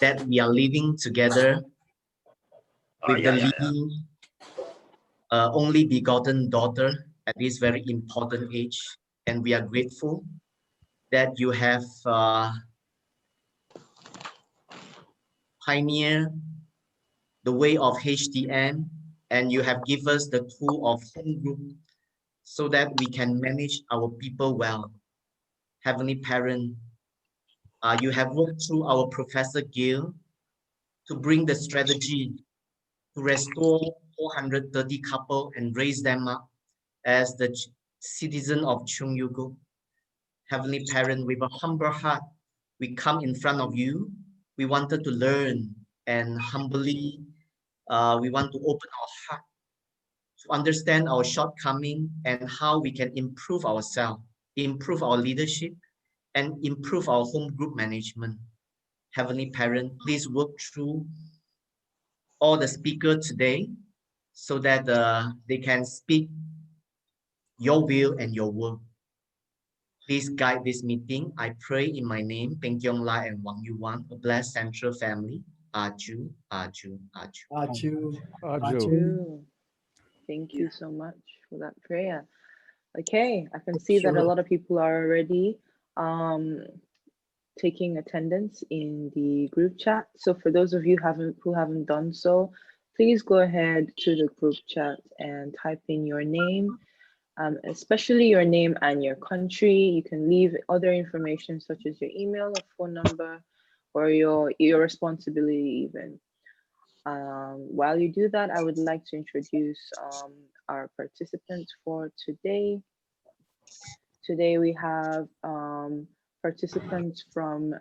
that we are living together with the living only begotten daughter at this very important age. And we are grateful that you have pioneered the way of HTM, and you have given us the tool of home group so that we can manage our people well. Heavenly Parent, you have worked through our Professor Gill to bring the strategy to restore 430 couple and raise them up as the citizen of Chung Yugo. Heavenly Parent, with a humble heart, we come in front of you. We wanted to learn, and humbly, we want to open our heart to understand our shortcoming and how we can improve ourselves, improve our leadership, and improve our home group management. Heavenly Parent, please work through all the speakers today so that they can speak your will and your word. Please guide this meeting. I pray in my name, Peng and Wang Yuan, a blessed central family. Aju, Aju, Aju. Aju. Aju. Thank you so much for that prayer. Okay, I can see that a lot of people are already taking attendance in the group chat. So for those of you who haven't done so, please go ahead to the group chat and type in your name, especially your name and your country. You can leave other information such as your email or phone number or your responsibility even. While you do that, I would like to introduce our participants for today. Today we have participants from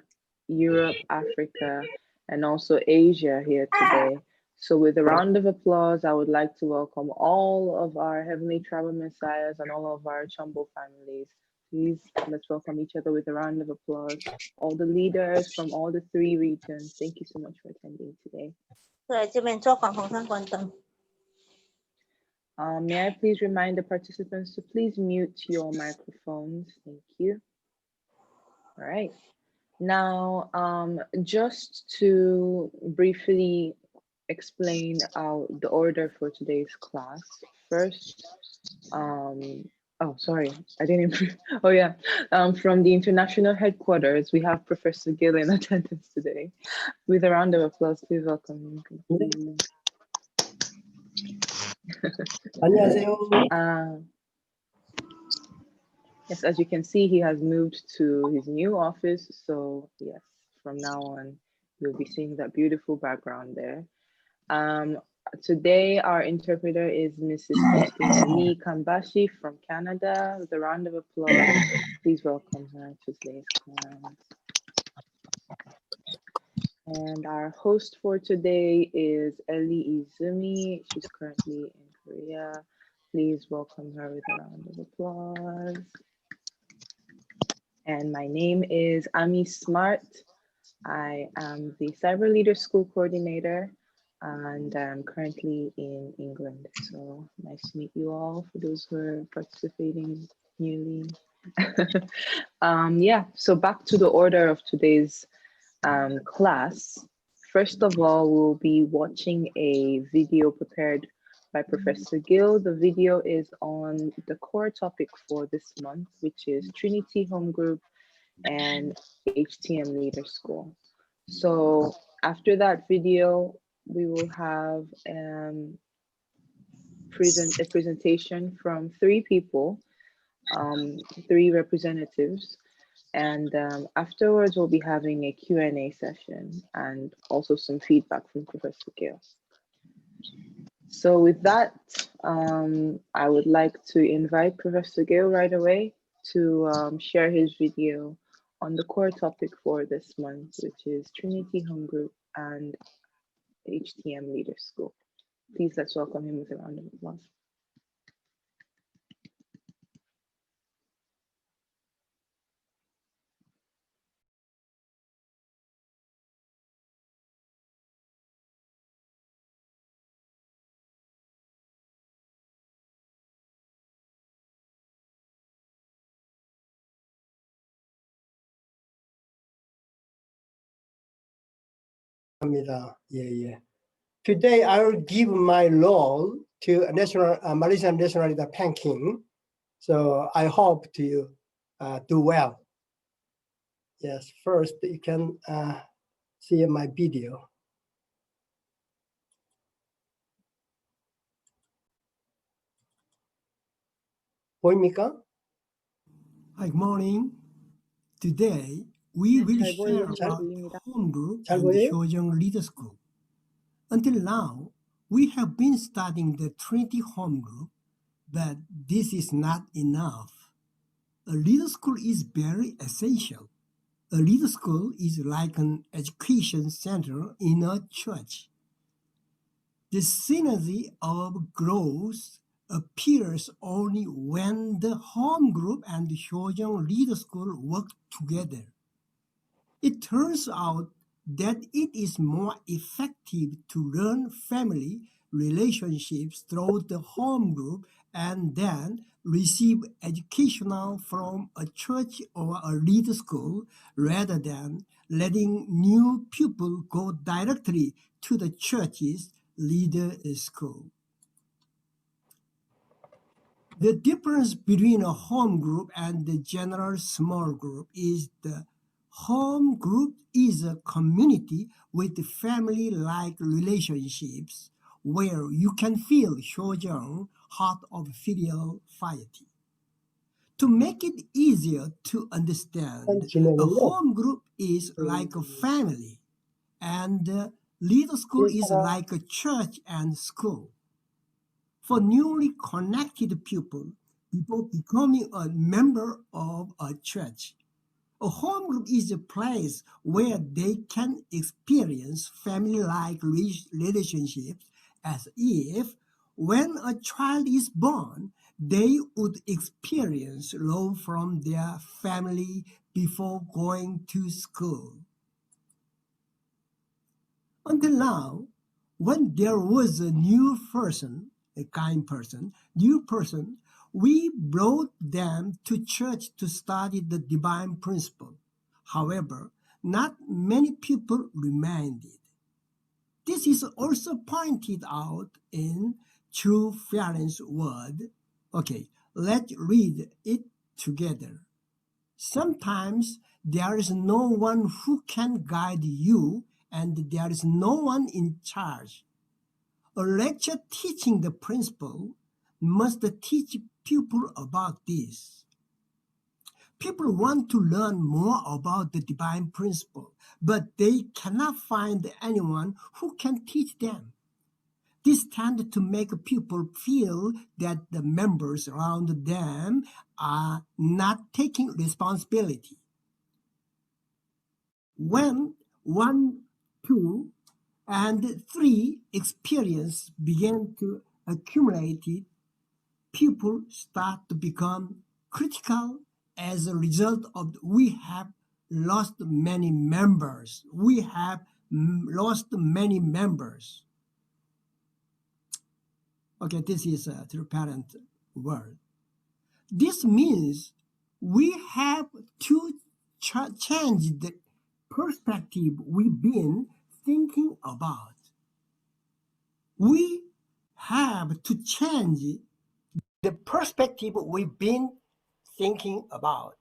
Europe, Africa, and also Asia here today. So with a round of applause, I would like to welcome all of our Heavenly Tribal Messiahs and all of our Chumbo families. Please, let's welcome each other with a round of applause. All the leaders from all the 3 regions, thank you so much for attending today. May I please remind the participants to please mute your microphones. Thank you. All right. Now, just to briefly explain the order for today's class. First, oh, sorry, I didn't. Oh, yeah. From the international headquarters, we have Professor Gill in attendance today. With a round of applause, please welcome him. Yes, as you can see, he has moved to his new office. So yes, from now on, you'll be seeing that beautiful background there. Today, our interpreter is Mrs. Christina Lee Kambashi from Canada. With a round of applause, please welcome her to today's class. And our host for today is Ellie Izumi. She's currently in Korea. Please welcome her with a round of applause. And my name is Ami Smart. I am the Cyber Hjleaderschool coordinator, and I'm currently in England. So nice to meet you all for those who are participating newly. Yeah, so back to the order of today's class. First of all, we'll be watching a video prepared by Professor Gill. The video is on the core topic for this month, which is Trinity Home Group and HTM Hjleaderschool. So after that video, we will have a presentation from 3 people, 3 representatives. And afterwards, we'll be having a Q&A session and also some feedback from Professor Gill. So with that, I would like to invite Professor Gill right away to share his video on the core topic for this month, which is Trinity Home Group and HTM Hjleaderschool. Please let's welcome him with a round of applause. Yeah. Today I will give my role to Malaysian national leader Peng. So I hope to do well. Yes, first you can see my video. 보입니까? Hi, good morning. Today, we will 잘 share 보이고 잘 about 들립니다. home group 잘 and 보여요? Hyojeong Leaderschool. Until now, we have been studying the Trinity home group, but this is not enough. A leader school is very essential. A leader school is like an education center in a church. The synergy of growth appears only when the home group and the Hyojeong Leader School work together. It turns out that it is more effective to learn family relationships through the home group and then receive educational from a church or a leader school rather than letting new people go directly to the church's leader school. The difference between a home group and the general small group is the home group is a community with family-like relationships where you can feel Hyojeong, heart of filial piety. To make it easier to understand, a home group is like a family and the leader school is like a church and school. For newly connected people becoming a member of a church, a home group is a place where they can experience family-like relationships as if when a child is born, they would experience love from their family before going to school. Until now, when there was a new person, we brought them to church to study the divine principle. However, not many people remained. This is also pointed out in True Fearing's word. Okay, let's read it together. Sometimes there is no one who can guide you and there is no one in charge. A lecture teaching the principle must teach people about this. People want to learn more about the divine principle, but they cannot find anyone who can teach them. This tends to make people feel that the members around them are not taking responsibility. When 1, 2, and 3 experience begin to accumulate, people start to become critical. As a result of we have lost many members. Okay, this is a transparent word. This means we have to change the perspective we've been thinking about. We have to change the perspective we've been thinking about.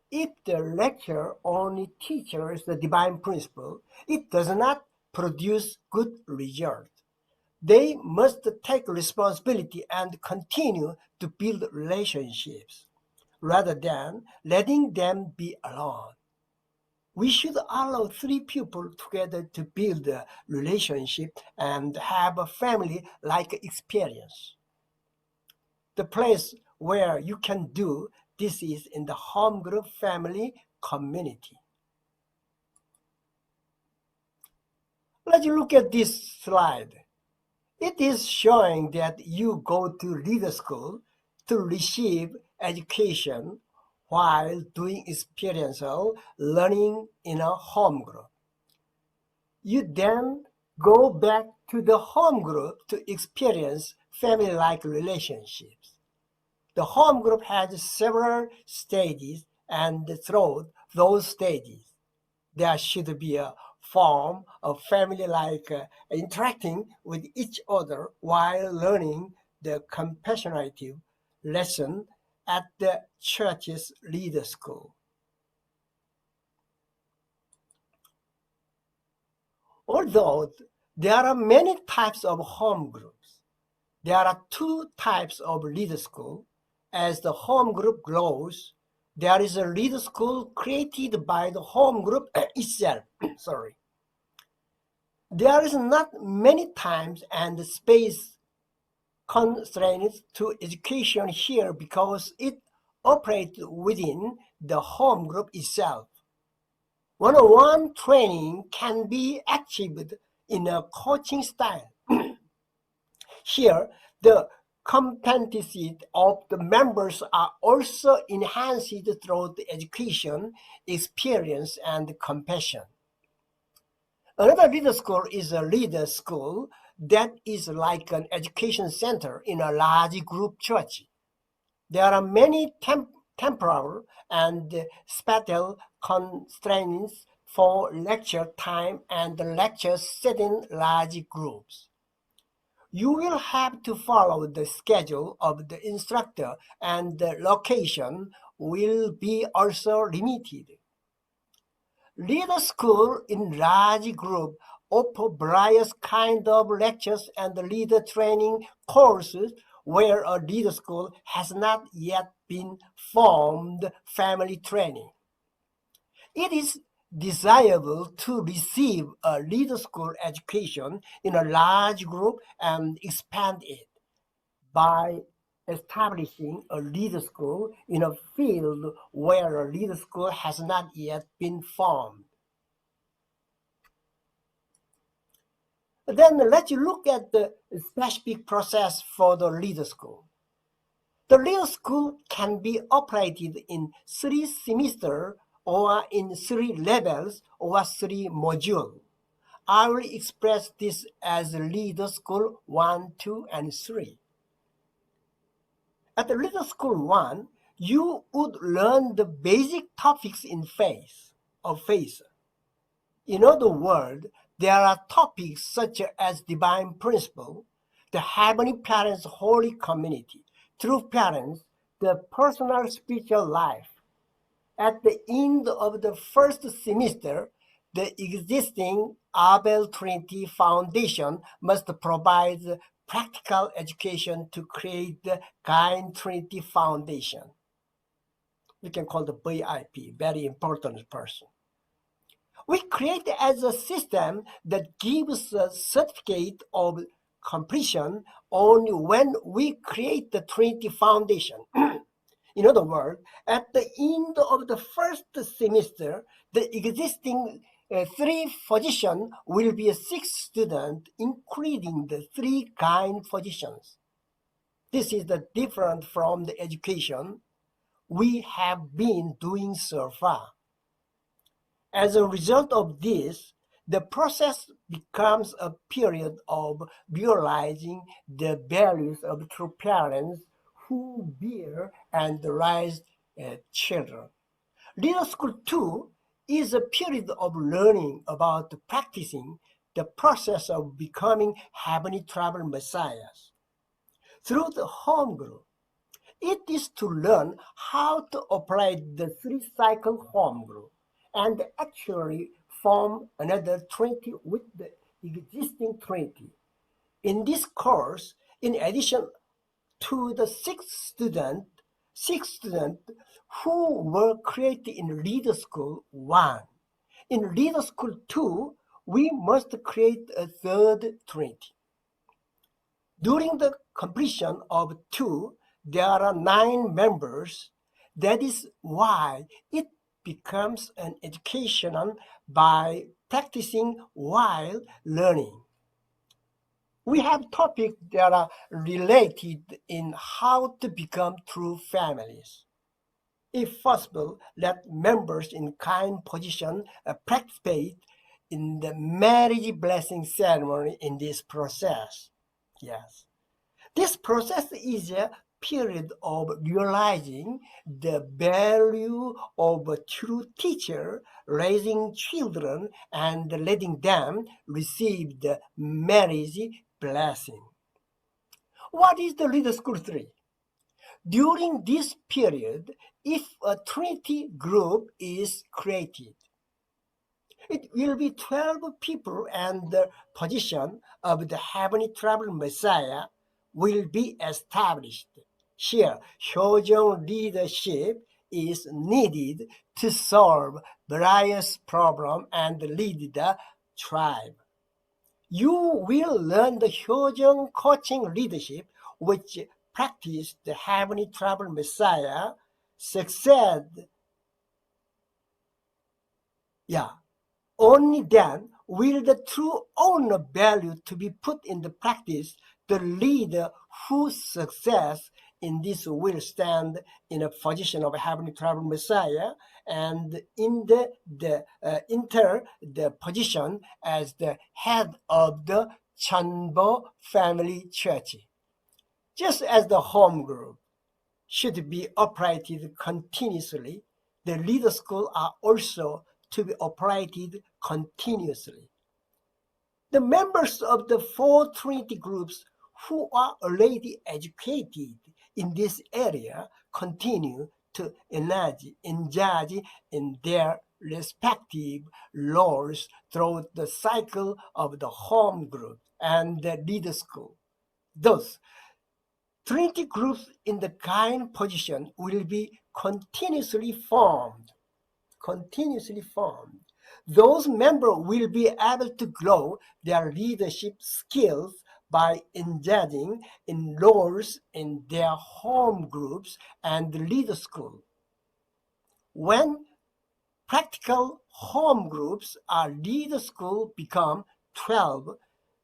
If the lecture only teaches the divine principle, it does not produce good results. They must take responsibility and continue to build relationships rather than letting them be alone. We should allow 3 people together to build a relationship and have a family-like experience. The place where you can do this is in the home group family community. Let's look at this slide. It is showing that you go to leader school to receive education while doing experiential learning in a home group. You then go back to the home group to experience family-like relationships. The home group has several stages, and throughout those stages, there should be a form of family-like interacting with each other while learning the compassionate lesson at the church's leader school. Although there are many types of home groups, there are two types of leader school. As the home group grows, there is a leader school created by the home group itself. Sorry. There is not many times and space constraints to education here because it operates within the home group itself. One-on-one training can be achieved in a coaching style. Here, the competencies of the members are also enhanced through the education, experience, and compassion. Another leader school is a leader school that is like an education center in a large group church. There are many temporal and spatial constraints for lecture time and lectures set in large groups. You will have to follow the schedule of the instructor, and the location will be also limited. Leader school in large group offer various kind of lectures and leader training courses where a leader school has not yet been formed family training. It is desirable to receive a leader school education in a large group and expand it by establishing a leader school in a field where a leader school has not yet been formed. Then let's look at the specific process for the leader school. The leader school can be operated in 3 semesters or in 3 levels or 3 modules. I will express this as Leader School 1, 2, and 3. At the Leader School 1, you would learn the basic topics in faith. In other words, there are topics such as divine principle, the Heavenly Parents' holy community, true parents, the personal spiritual life. At the end of the first semester, the existing Abel Trinity Foundation must provide practical education to create the Kind Trinity Foundation. We can call the VIP, very important person. We create as a system that gives a certificate of completion only when we create the Trinity Foundation. In other words, at the end of the first semester, the existing 3 positions will be 6 students, including the 3 kind positions. This is the different from the education we have been doing so far. As a result of this, the process becomes a period of realizing the values of true parents who bear and raise children. Leader School 2 is a period of learning about practicing the process of becoming heavenly travel messiahs. Through the home group, it is to learn how to operate the 3-cycle home group and actually form another Trinity with the existing Trinity. In this course, in addition to the 6 students who were created in Leader School 1. In Leader School 2, we must create a 3rd Trinity. During the completion of 2, there are 9 members. That is why it becomes an educational by practicing while learning. We have topics that are related in how to become true families. If possible, let members in kind position participate in the marriage blessing ceremony in this process. Yes. This process is period of realizing the value of a true teacher, raising children and letting them receive the marriage blessing. What is the Leader School 3? During this period, if a Trinity group is created, it will be 12 people, and the position of the Heavenly Travel Messiah will be established. Here, Hyojeong leadership is needed to solve various problems and lead the tribe. You will learn the Hyojeong coaching leadership, which practice the Heavenly Travel Messiah succeed. Only then will the true owner value to be put into practice. The leader whose success in this will stand in a position of a Heavenly Travel Messiah, and in enter the position as the head of the Chanbo family church. Just as the home group should be operated continuously, the Leader School are also to be operated continuously. The members of the 4 Trinity groups who are already educated in this area continue to engage in their respective roles throughout the cycle of the home group and the Leader School. Thus, Trinity groups in the kind position will be continuously formed. Those members will be able to grow their leadership skills by engaging in roles in their home groups and Leader School. When practical home groups or Leader School become 12,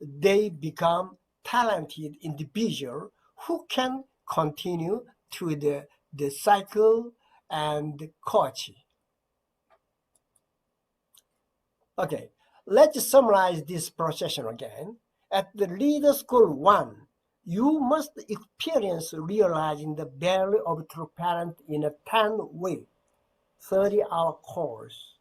they become talented individuals who can continue to the cycle and coach. Okay, let's summarize this procession again. At the Leader School 1, you must experience realizing the value of true parent in a 10-week, 30-hour course.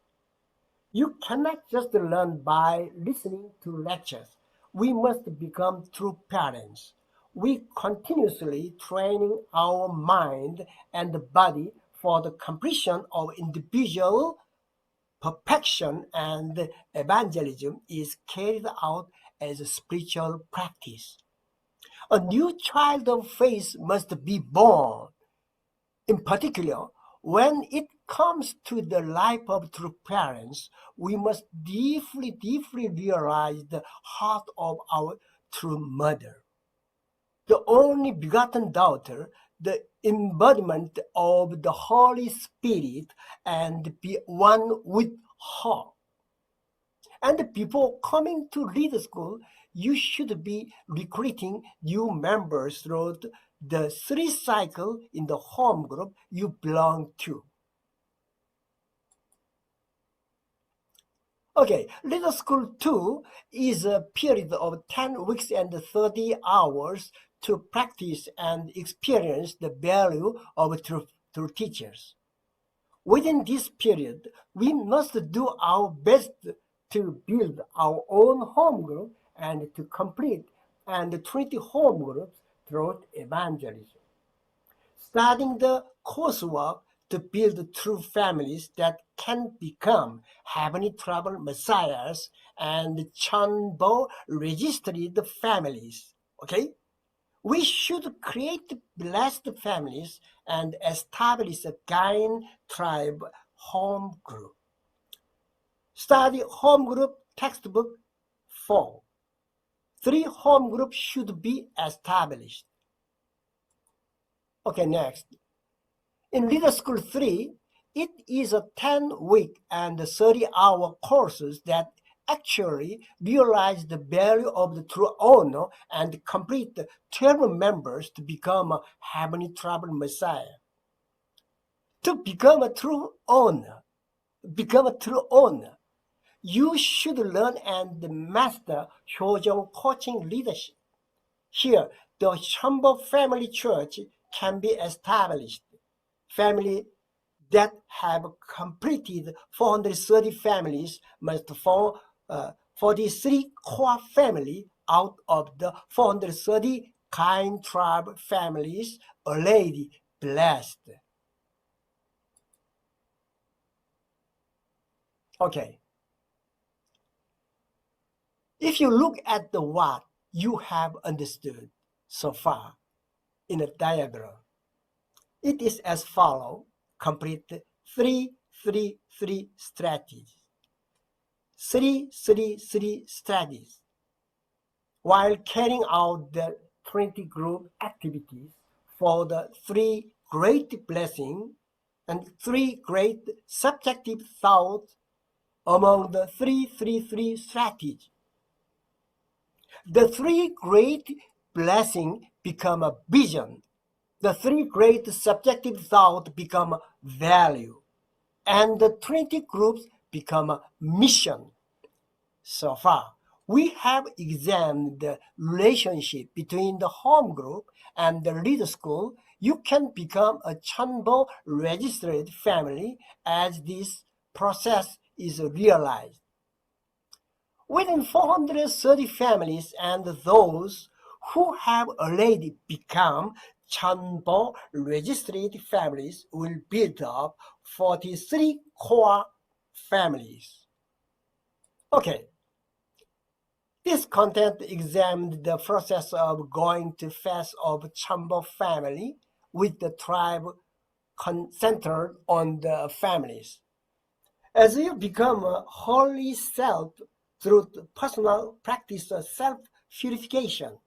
You cannot just learn by listening to lectures. We must become true parents. We continuously training our mind and body for the completion of individual perfection, and evangelism is carried out as a spiritual practice. A new child of faith must be born. In particular, when it comes to the life of true parents, we must deeply realize the heart of our true mother, the only begotten daughter, the embodiment of the Holy Spirit, and be one with her. And before coming to Leader School, you should be recruiting new members throughout the 3 cycle in the home group you belong to. Okay, Leader School 2 is a period of 10 weeks and 30 hours to practice and experience the value of true teachers. Within this period, we must do our best to build our own home group and to complete and Trinity home groups throughout evangelism. Starting the coursework to build true families that can become Heavenly Travel Messiahs and Chanbo registered families. Okay? We should create blessed families and establish a Gain tribe home group. Study home group textbook 4. 3 home groups should be established. Okay, next. In Leader School 3, it is a 10-week and 30-hour courses that actually realize the value of the true owner and complete the 12 members to become a Heavenly Travel Messiah. To become a true owner, you should learn and master Hyojeong coaching leadership. Here, the Chanbo Family Church can be established. Family that have completed 430 families must form 43 core family out of the 430 kind tribe families already blessed. Okay. If you look at the what you have understood so far in a diagram, it is as follows. Complete 3-3-3 strategies. 3-3-3 strategies. While carrying out the Trinity group activities for the 3 great blessings and 3 great subjective thoughts among the 3-3-3 strategies. The 3 great blessings become a vision. The 3 great subjective thoughts become value. And the Trinity groups become a mission. So far, we have examined the relationship between the home group and the Hjleaderschool. You can become a Chanbo registered family as this process is realized. Within 430 families and those who have already become Chanbo registered families will build up 43 core families. Okay. This content examined the process of going to face of Chambo family with the tribe centered on the families. As you become a holy self through the personal practice of self-purification,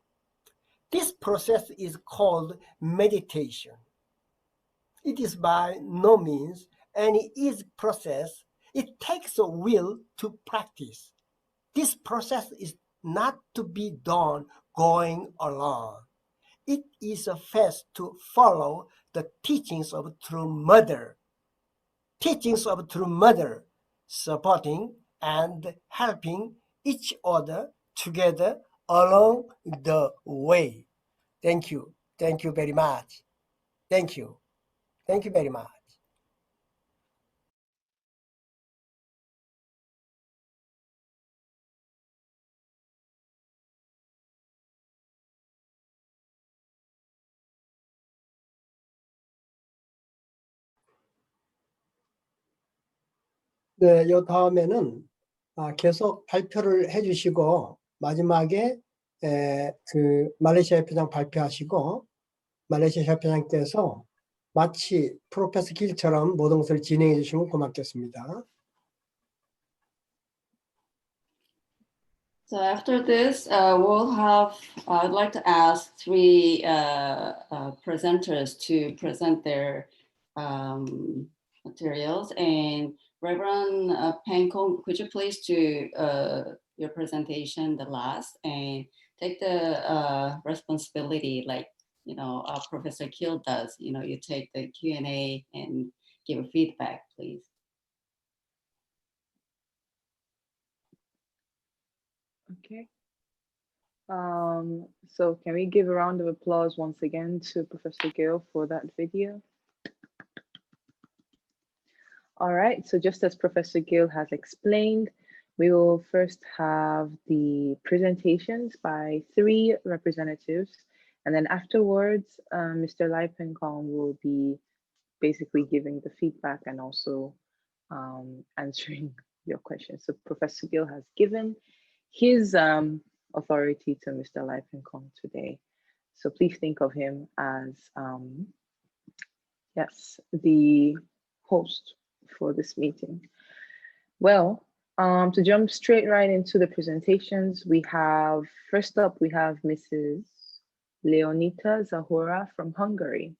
this process is called meditation. It is by no means any easy process. It takes a will to practice. This process is not to be done going along. It is a phase to follow the teachings of True Mother. Teachings of True Mother, supporting and helping each other together along the way. Thank you. Thank you very much. Thank you. Thank you very much. 네, 요 다음에는 계속 발표를 해주시고 마지막에 그 말레이시아 협회장 발표하시고 말레이시아 협회장께서 마치 프로페서 길처럼 모든 것을 진행해 주시면 고맙겠습니다. So after this, we'll have, I'd like to ask 3 presenters to present their materials. And Reverend Peng, could you please do your presentation the last and take the responsibility like, Professor Gill does, you take the Q&A and give a feedback, please. Okay. So can we give a round of applause once again to Professor Gill for that video? All right, so just as Professor Gill has explained, we will first have the presentations by 3 representatives, and then afterwards, Mr. Lai Peng Kong will be basically giving the feedback and also answering your questions. So Professor Gill has given his authority to Mr. Lai Peng Kong today. So please think of him as, yes, the host for this meeting. Well, to jump straight right into the presentations, we have, first up, we have Mrs. Leonita Zahora from Hungary,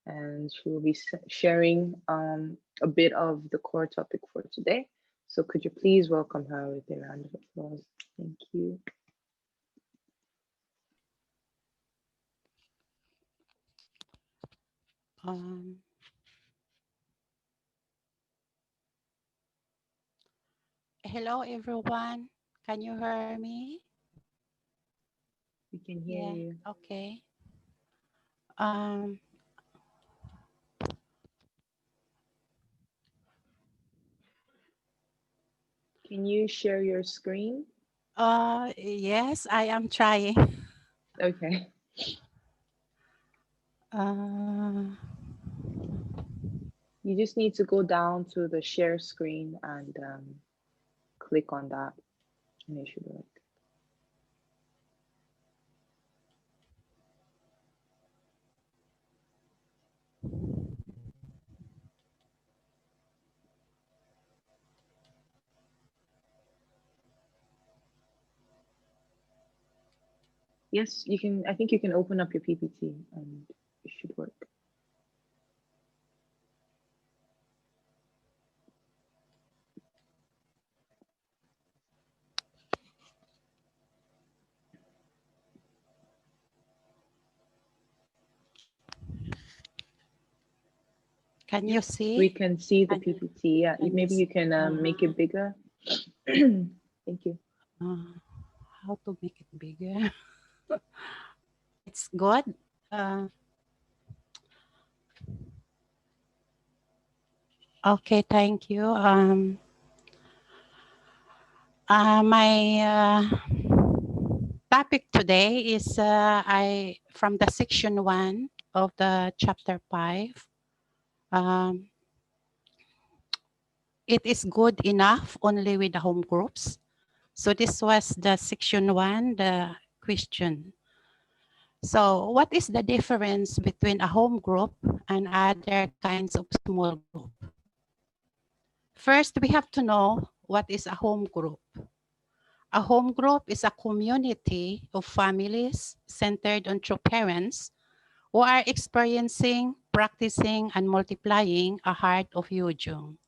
and she will be sharing a bit of the core topic for today. So could you please welcome her with a round of applause? Thank you. Hello, everyone. Can you hear me? We can hear you. Okay. Can you share your screen? Yes, I am trying. Okay. You just need to go down to the share screen and click on that, and it should work. Yes, you can. I think you can open up your PPT and it should work. Can you see? We can see the Can you- PPT. Yeah, can you maybe you can make it bigger. Thank you. how to make it bigger? It's good. Okay, thank you. My topic today is from the section 1 of the chapter 5. It is good enough only with the home groups. So this was the section 1, the question. So what is the difference between a home group and other kinds of small group? First, we have to know what is a home group. A home group is a community of families centered on true parents who are experiencing, practicing, and multiplying a heart of Hyojeong.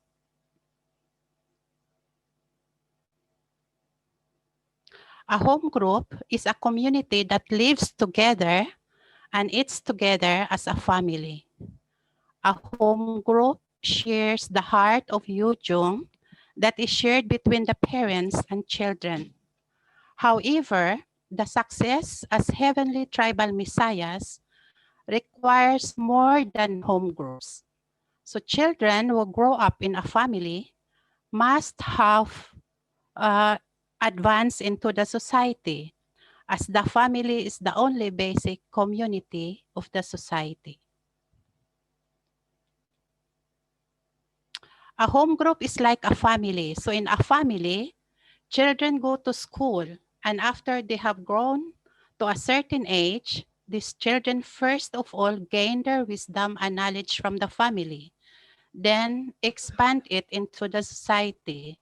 A home group is a community that lives together and eats together as a family. A home group shares the heart of Hyojeong that is shared between the parents and children. However, the success as heavenly tribal messiahs requires more than home groups. So children who grow up in a family must have advanced into the society, as the family is the only basic community of the society. A home group is like a family. So in a family, children go to school, and after they have grown to a certain age, these children first of all gain their wisdom and knowledge from the family, then expand it into the society.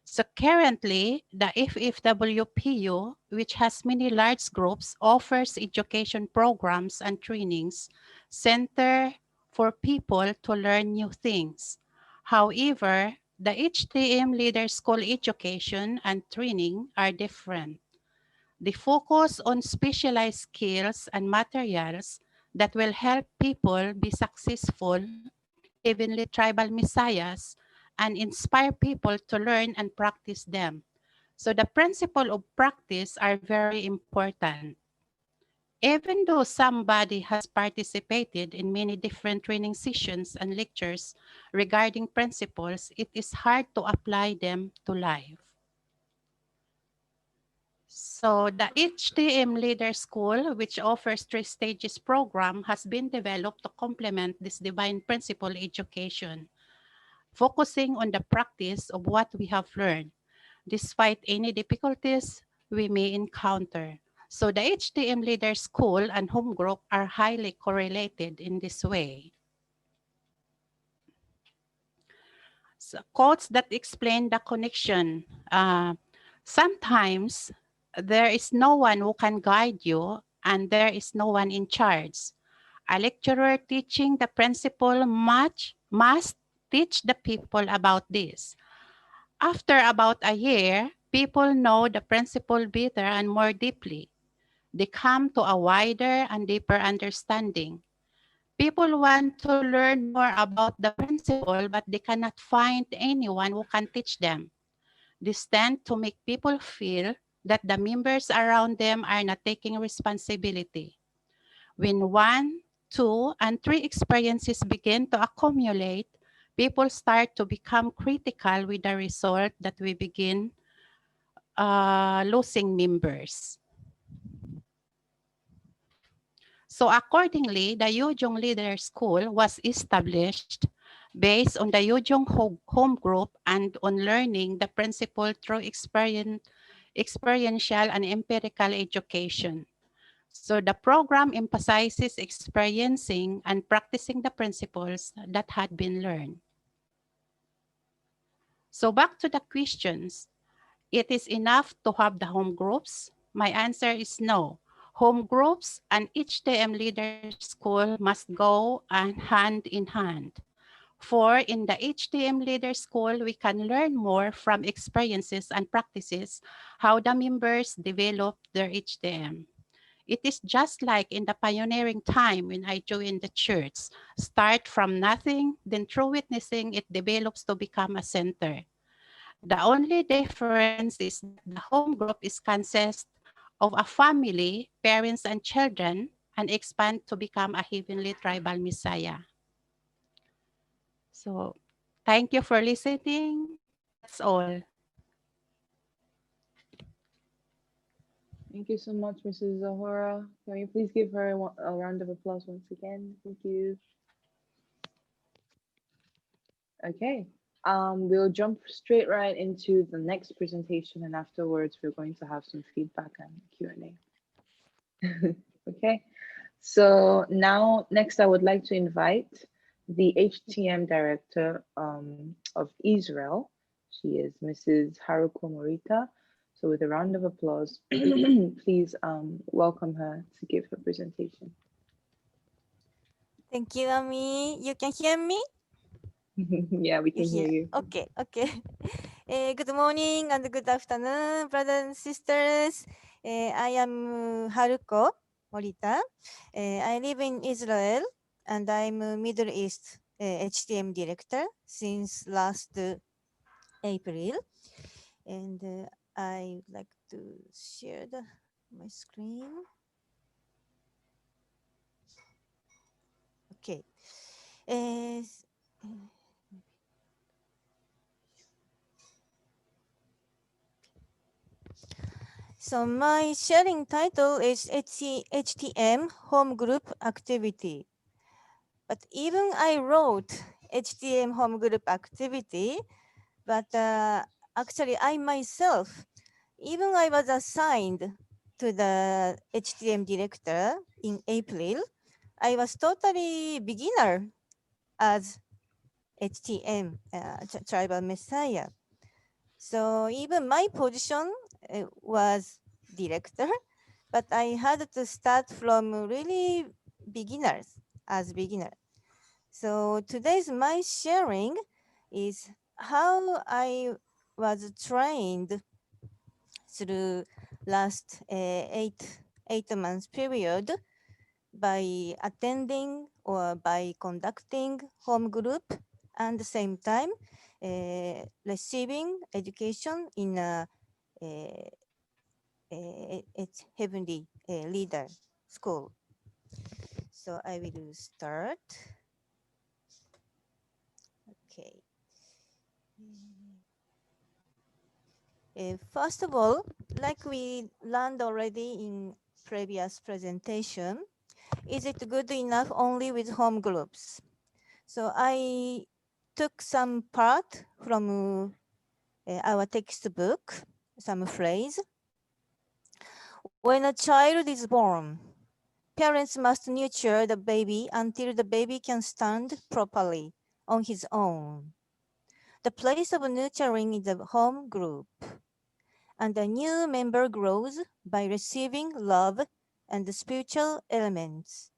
So currently, the FFWPU, which has many large groups, offers education programs and trainings center for people to learn new things. However, the HTM Leader School education and training are different. They focus on specialized skills and materials that will help people be successful, heavenly tribal messiahs, and inspire people to learn and practice them. So the principle of practice are very important. Even though somebody has participated in many different training sessions and lectures regarding principles, it is hard to apply them to life. So the HTM Leader School, which offers 3 stages program, has been developed to complement this divine principle education, focusing on the practice of what we have learned, despite any difficulties we may encounter. So the HTM Leader School and home group are highly correlated in this way. So quotes that explain the connection. Sometimes there is no one who can guide you and there is no one in charge. A lecturer teaching the principle must teach the people about this. After about a year, people know the principle better and more deeply. They come to a wider and deeper understanding. People want to learn more about the principle, but they cannot find anyone who can teach them. This tends to make people feel that the members around them are not taking responsibility. When 1, 2, and 3 experiences begin to accumulate, people start to become critical with the result that we begin losing members. So accordingly, the Hyojeong Leader School was established based on the Hyojeong home group and on learning the principle through experiential and empirical education. So the program emphasizes experiencing and practicing the principles that had been learned. So back to the questions. It is enough to have the home groups? My answer is no. Home groups and HTM Leader School must go hand in hand. For in the HTM Leader School, we can learn more from experiences and practices how the members develop their HTM. It is just like in the pioneering time when I joined the church. Start from nothing, then through witnessing, it develops to become a center. The only difference is that the home group is consists of a family, parents and children, and expand to become a heavenly tribal Messiah. So thank you for listening. That's all. Thank you so much, Mrs. Zahora. Can you please give her a round of applause once again? Thank you. Okay. We'll jump straight right into the next presentation, and afterwards we're going to have some feedback and Q&A. Okay. So now, next, I would like to invite the HTM director of Israel. She is Mrs. Haruko Morita. So with a round of applause, please welcome her to give her presentation. Thank you, Ami. You can hear me? Yeah, we can hear you. Okay, okay. Good morning and good afternoon, brothers and sisters. I am Haruko Morita. I live in Israel and I'm a Middle East HTM director since last April. And I would like to share my screen. Okay. So my sharing title is HTM Home Group Activity. But even I wrote HTM Home Group Activity, but actually I myself, even I was assigned to the HTM director in April, I was totally beginner as HTM Tribal Messiah. So even my position was director, but I had to start from really beginners as beginner. So today's my sharing is how I was trained through last 8 months period by attending or by conducting home group and the same time receiving education in a heavenly leader school. So I will start. Okay. First of all, like we learned already in previous presentation, is it good enough only with home groups? So I took some part from our textbook, some phrase. When a child is born, parents must nurture the baby until the baby can stand properly on his own. The place of nurturing is the home group, and a new member grows by receiving love and the spiritual elements,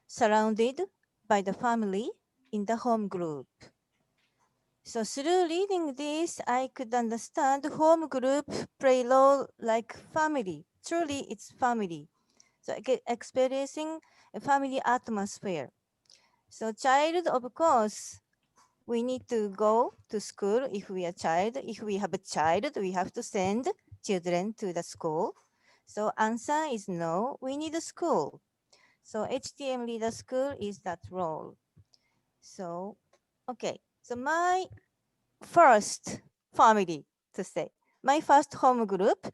surrounded by the family in the home group. So through reading this, I could understand home group play role like family. Truly, it's family. So experiencing a family atmosphere. So child, of course, we need to go to school if we are child. If we have a child, we have to send children to the school. So answer is no, we need a school. So HTM Leader School is that role. So, okay. So my first family, to say, my first home group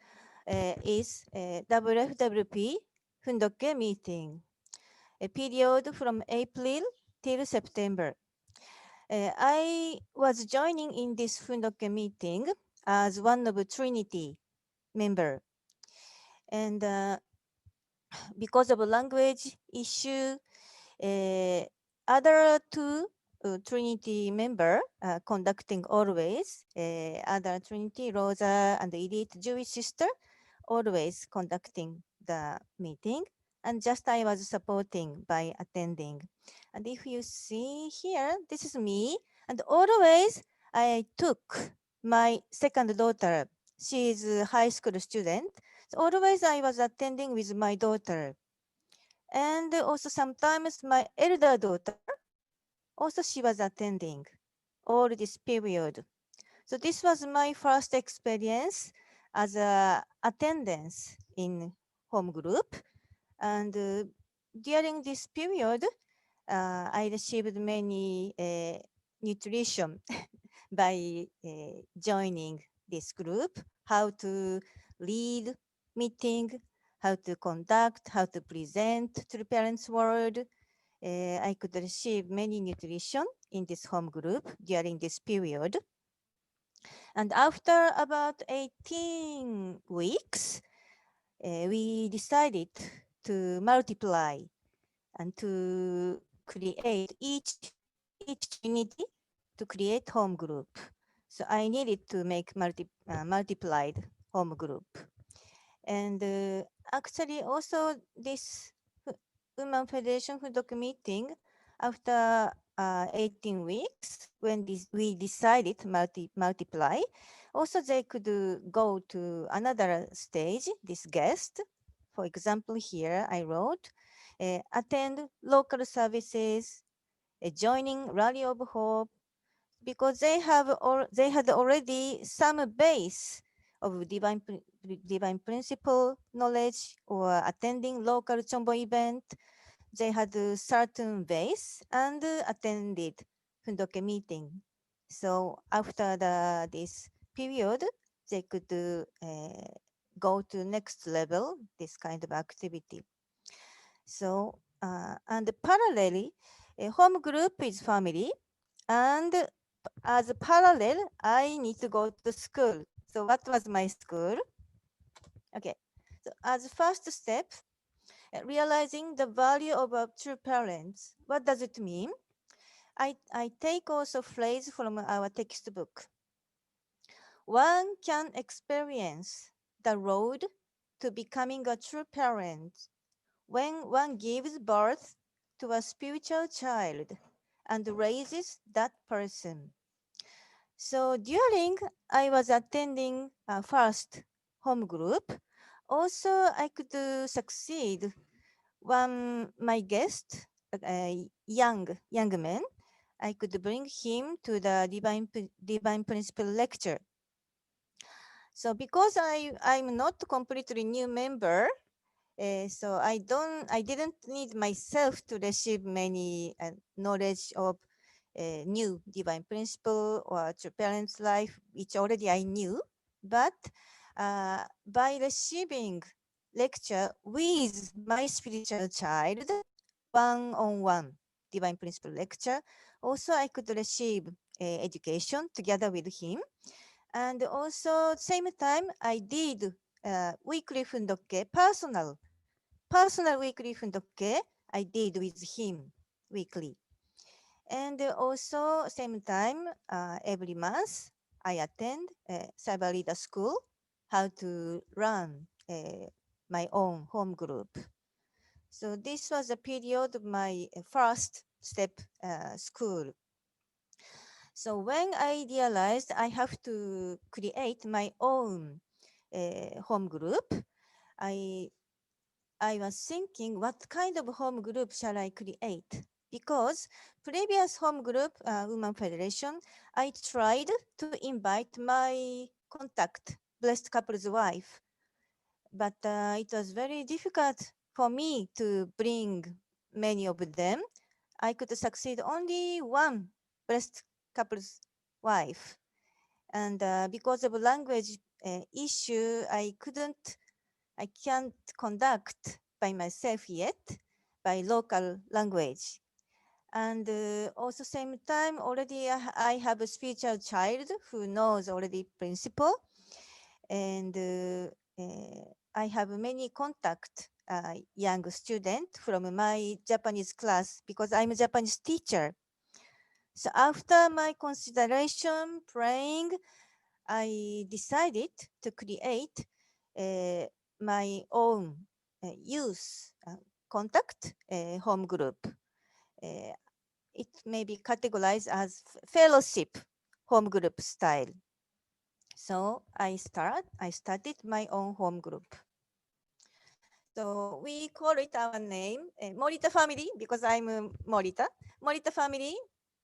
is WFWP Fundokke meeting, a period from April till September. I was joining in this Fundokke meeting as one of Trinity member. And because of a language issue, other two Trinity member conducting always, other Trinity, Rosa and Elite Jewish sister, always conducting the meeting. And just I was supporting by attending. And if you see here, this is me. And always I took my second daughter. She is a high school student. So always I was attending with my daughter. And also sometimes my elder daughter, also she was attending all this period. So this was my first experience as a attendance in home group. And during this period, I received many nutrition by joining this group, how to lead meeting, how to conduct, how to present to the parents' world. I could receive many nutrition in this home group during this period. And after about 18 weeks, we decided to multiply and to create each Trinity to create home group. So I needed to make multiplied home group. And actually also this Women Federation Fundoku meeting after 18 weeks when we decided multiply, also they could go to another stage, this guest. For example, here I wrote, attend local services, joining Rally of Hope, because they had already some base of divine principle knowledge or attending local Chombo event. They had a certain base and attended Fundoke meeting. So after this period, they could go to next level, this kind of activity. So, and parallelly, a home group is family, and as a parallel, I need to go to school. So what was my school? Okay, so as first step, realizing the value of a true parents. What does it mean? I take also phrase from our textbook. One can experience the road to becoming a true parent when one gives birth to a spiritual child and raises that person. So during I was attending first home group, also I could succeed when my guest, a young man, I could bring him to the divine principle lecture. So because I'm not completely new member, so I didn't need myself to receive many knowledge of new divine principle or true parents' life, which already I knew. But by receiving lecture with my spiritual child, one-on-one divine principle lecture, also I could receive education together with him. And also same time I did weekly fundokke, personal weekly fundokke I did with him weekly. And also same time every month I attend cyber leader school, how to run my own home group. So this was a period of my first step school. So when I realized I have to create my own home group, I was thinking, what kind of home group shall I create? Because previous home group, Women Federation, I tried to invite my contact, blessed couple's wife, but it was very difficult for me to bring many of them. I could succeed only one blessed couple's wife. And because of language issue, I can't conduct by myself yet by local language. And also same time already I have a spiritual child who knows already principle. And I have many contact young student from my Japanese class because I'm a Japanese teacher. So after my consideration, praying, I decided to create my own youth contact home group. It may be categorized as fellowship home group style. So I started my own home group. So we call it our name, Morita family, because I'm Morita. Morita family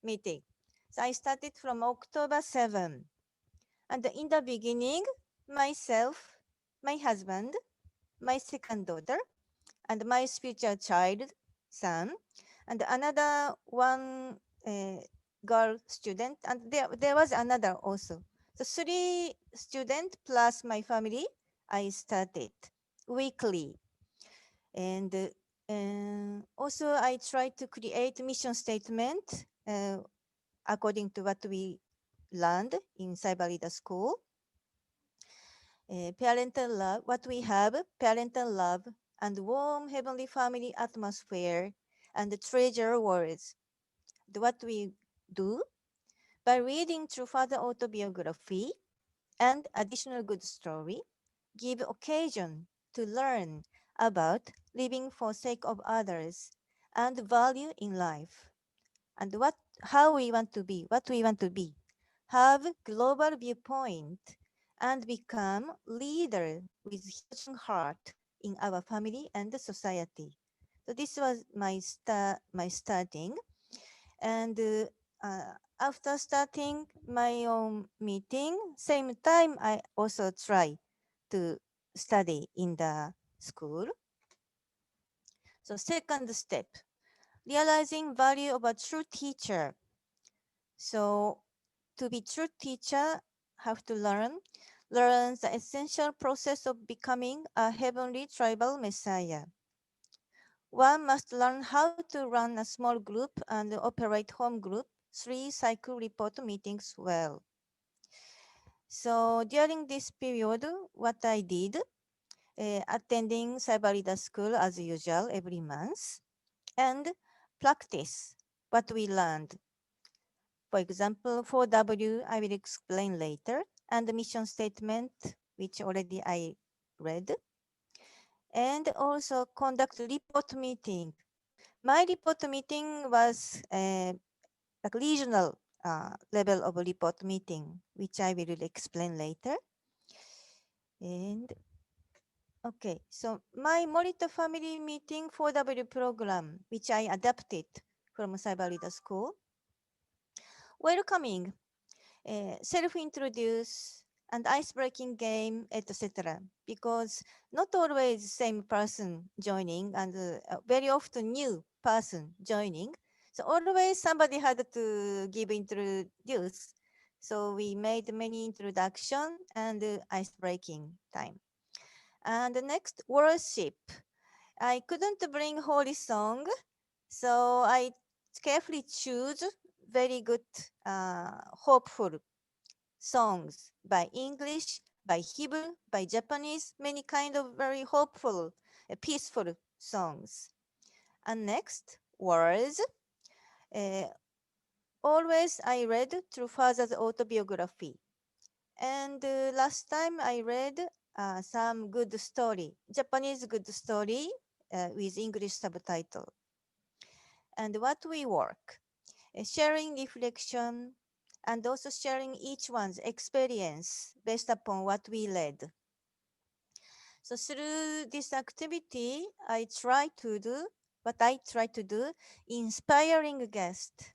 meeting. So I started from October 7. And in the beginning, myself, my husband, my second daughter, and my spiritual child, son, and another one girl student, and there was another also. So 3 students plus my family, I started weekly. And also I try to create mission statement according to what we learned in Hjleaderschool. Parental love, what we have, parental love, and warm heavenly family atmosphere, and the treasure words. What we do by reading through father autobiography and additional good story, give occasion to learn about living for sake of others and value in life, and how we want to be, what we want to be, have global viewpoint, and become leader with Hyojeong heart in our family and the society. So this was my starting, and after starting my own meeting, same time I also try to study in the school. So second step, realizing value of a true teacher. So to be true teacher, have to learn the essential process of becoming a heavenly tribal messiah. One must learn how to run a small group and operate home group 3 cycle report meetings well. So during this period, what I did, attending Hjleaderschool as usual every month, and practice what we learned. For example, 4W, I will explain later, and the mission statement, which already I read. And also conduct report meeting. My report meeting was like regional level of report meeting, which I will explain later. And okay, so my Morita family meeting 4W program, which I adapted from Hjleaderschool, welcoming, self-introduce, and ice-breaking game, etc. Because not always same person joining, and very often new person joining. So always somebody had to give introduce. So we made many introduction and ice-breaking time. And the next, worship. I couldn't bring holy song, so I carefully choose very good, hopeful songs by English, by Hebrew, by Japanese, many kind of very hopeful, peaceful songs. And next, words. Uh, always I read through father's autobiography. And last time I read some good story, Japanese good story with English subtitle. And what we work, sharing reflection, and also sharing each one's experience based upon what we read. So through this activity, I try to do, inspiring guest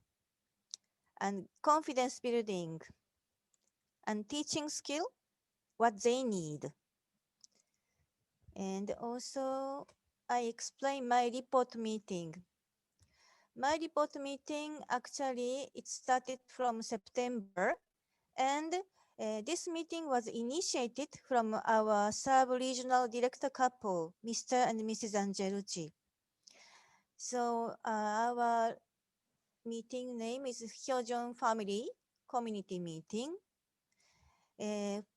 and confidence building and teaching skill, what they need. And also I explain my report meeting. My report meeting, actually, it started from September, and this meeting was initiated from our sub-regional director couple, Mr. and Mrs. Angelucci. So our meeting name is Hyojeong Family Community Meeting.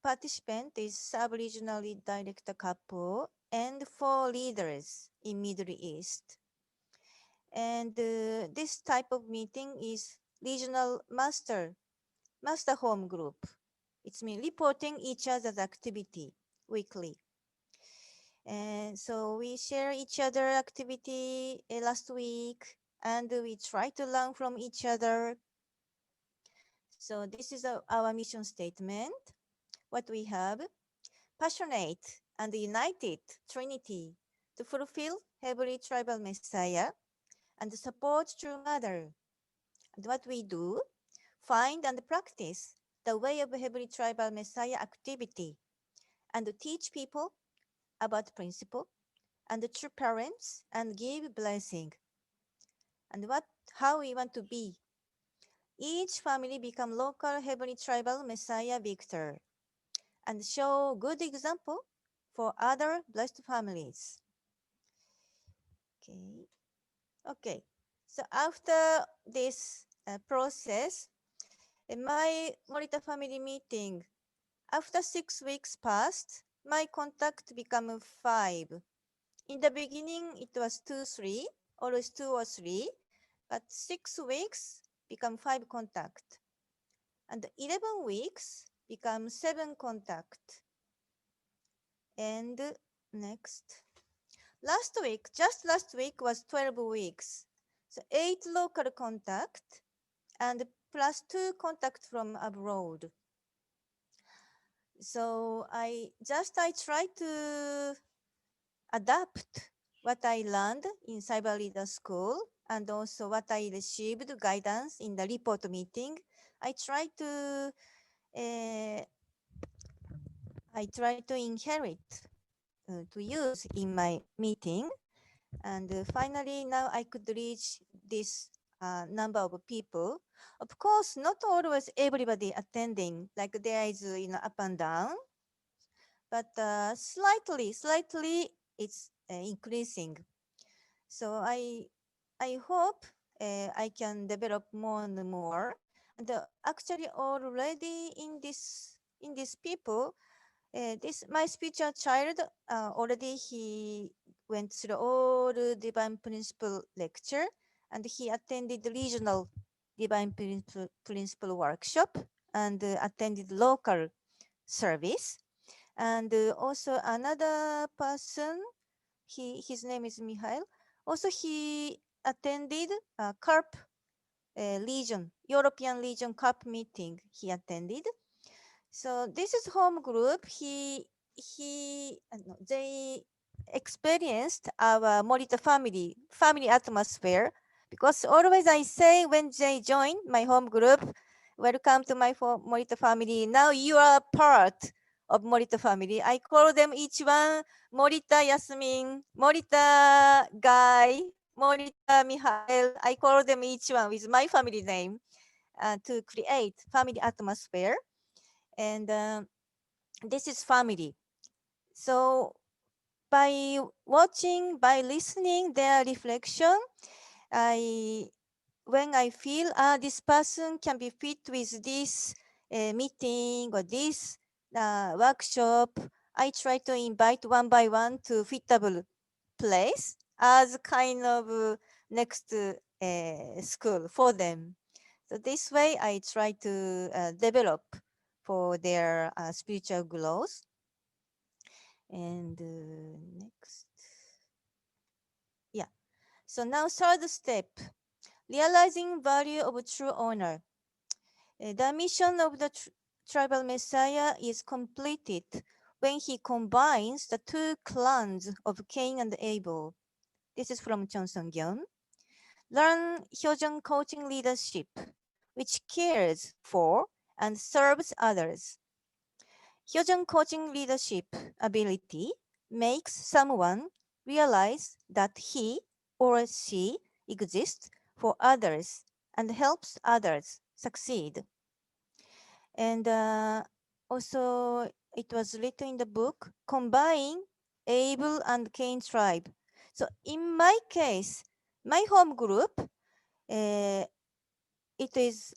Participant is sub-regional director couple and 4 leaders in Middle East. And this type of meeting is regional master home group. It's mean reporting each other's activity weekly. And so we share each other activity last week, and we try to learn from each other. So this is our mission statement. What we have: passionate and united Trinity to fulfill Heavenly Tribal Messiah and support true mother. And what we do: find and practice the way of Heavenly Tribal Messiah activity and teach people about principle and the true parents and give blessing. And how we want to be: each family become local Heavenly Tribal Messiah victor and show good example for other blessed families. Okay. So after this process, in my Morita family meeting, after 6 weeks passed, my contact became 5. In the beginning, it was 2, 3, always 2 or 3, but 6 weeks become 5 contact. And 11 weeks become 7 contact. And next. Just last week was 12 weeks. So 8 local contact and plus 2 contact from abroad. So I try to adapt what I learned in Cyber Leader School and also what I received guidance in the report meeting. I try to inherit to use in my meeting, and finally now I could reach this number of people. Of course, not always everybody attending, like there is up and down, but slightly it's increasing. So I hope I can develop more and more. And actually already in this people, this my spiritual child already he went through all the divine principle lecture, and he attended the regional divine principle workshop and attended local service. And also another person, his name is Mihail. Also he attended CARP Legion, European Legion CARP meeting he attended. So this is home group. They experienced our Morita family atmosphere, because always I say when they join my home group, welcome to my Morita family. Now you are part of Morita family. I call them each one Morita Yasmin, Morita Guy, Morita Mihail. I call them each one with my family name to create family atmosphere. And this is family. So by watching, by listening their reflection, when I feel this person can be fit with this meeting or this workshop, I try to invite one by one to fitable place as kind of next school for them. So this way I try to develop for their spiritual growth. And next. Yeah. So now third step, realizing value of true honor. The mission of the tribal messiah is completed when he combines the 2 clans of Cain and Abel. This is from Chon Sung-gyeon. Learn Hyojeong coaching leadership, which cares for and serves others. Hyojeong coaching leadership ability makes someone realize that he or she exists for others and helps others succeed. And also, it was written in the book, Combine Able and Cain Tribe. So in my case, my home group, it is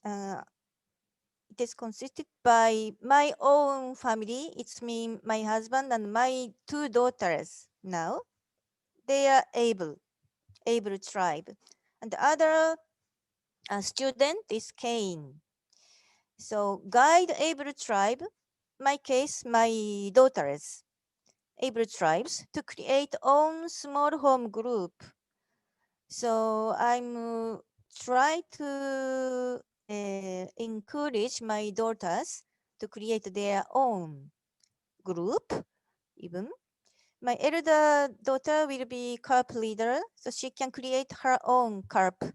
consisted by my own family. It's me, my husband, and my two daughters now. They are able tribe. And the other student is Cain. So guide able tribe, my case, my daughters, able tribes, to create own small home group. So I'm try to encourage my daughters to create their own group. Even my elder daughter will be CARP leader, so she can create her own CARP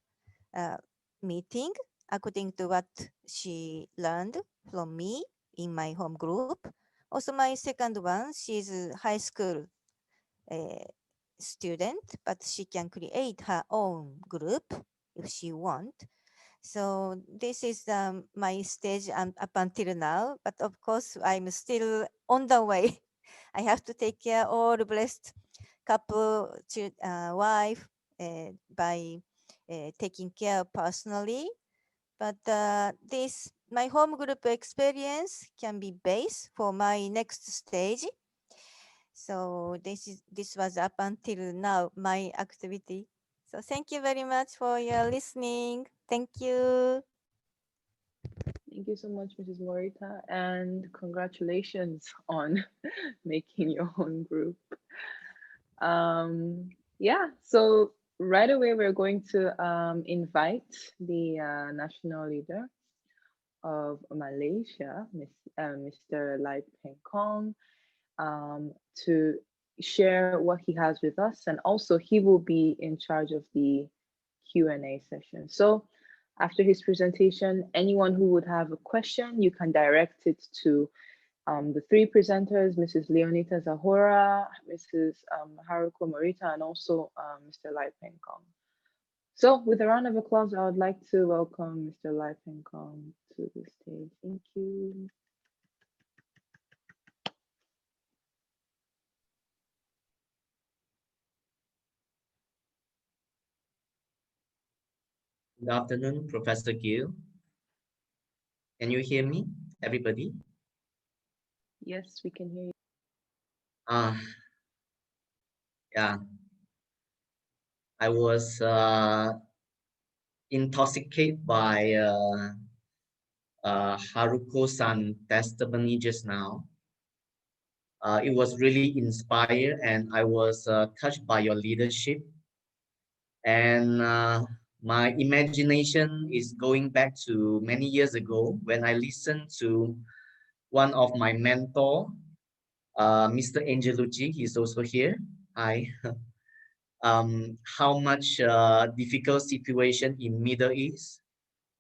meeting according to what she learned from me in my home group. Also, my second one, she's a high school uh, student, but she can create her own group if she want. So this is my stage up until now, but of course I'm still on the way. I have to take care all blessed couple wife by taking care personally. But this my home group experience can be base for my next stage. So this was up until now my activity. So thank you very much for your listening. Thank you. Thank you so much, Mrs. Morita, and congratulations on making your own group. Yeah, so right away we're going to invite the national leader of Malaysia, Mr. Lai Peng, to share what he has with us, and also he will be in charge of the Q&A session. So after his presentation, anyone who would have a question, you can direct it to the three presenters, Mrs. Leonita Zahora, Mrs. Haruko Morita, and also Mr. Lai Peng. So with a round of applause, I would like to welcome Mr. Lai Peng to the stage. Thank you. Good afternoon, Professor Gill. Can you hear me, everybody? Yes, we can hear you. Yeah. I was intoxicated by Haruko-san testimony just now. It was really inspired, and I was touched by your leadership. And my imagination is going back to many years ago when I listened to one of my mentor, Mr. Angelucci. He's also here. Hi. How much difficult situation in Middle East,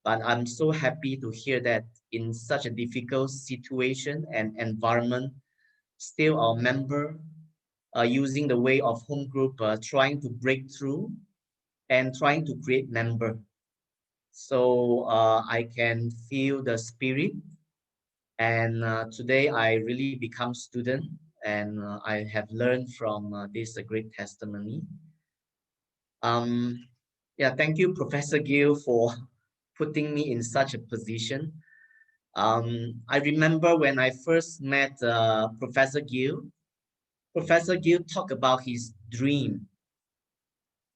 but I'm so happy to hear that in such a difficult situation and environment, still our member using the way of home group, trying to break through and trying to create member. So I can feel the spirit, and today I really become student, and I have learned from this great testimony. Yeah, thank you, Professor Gill, for putting me in such a position. I remember when I first met Professor Gill. Professor Gill talked about his dream.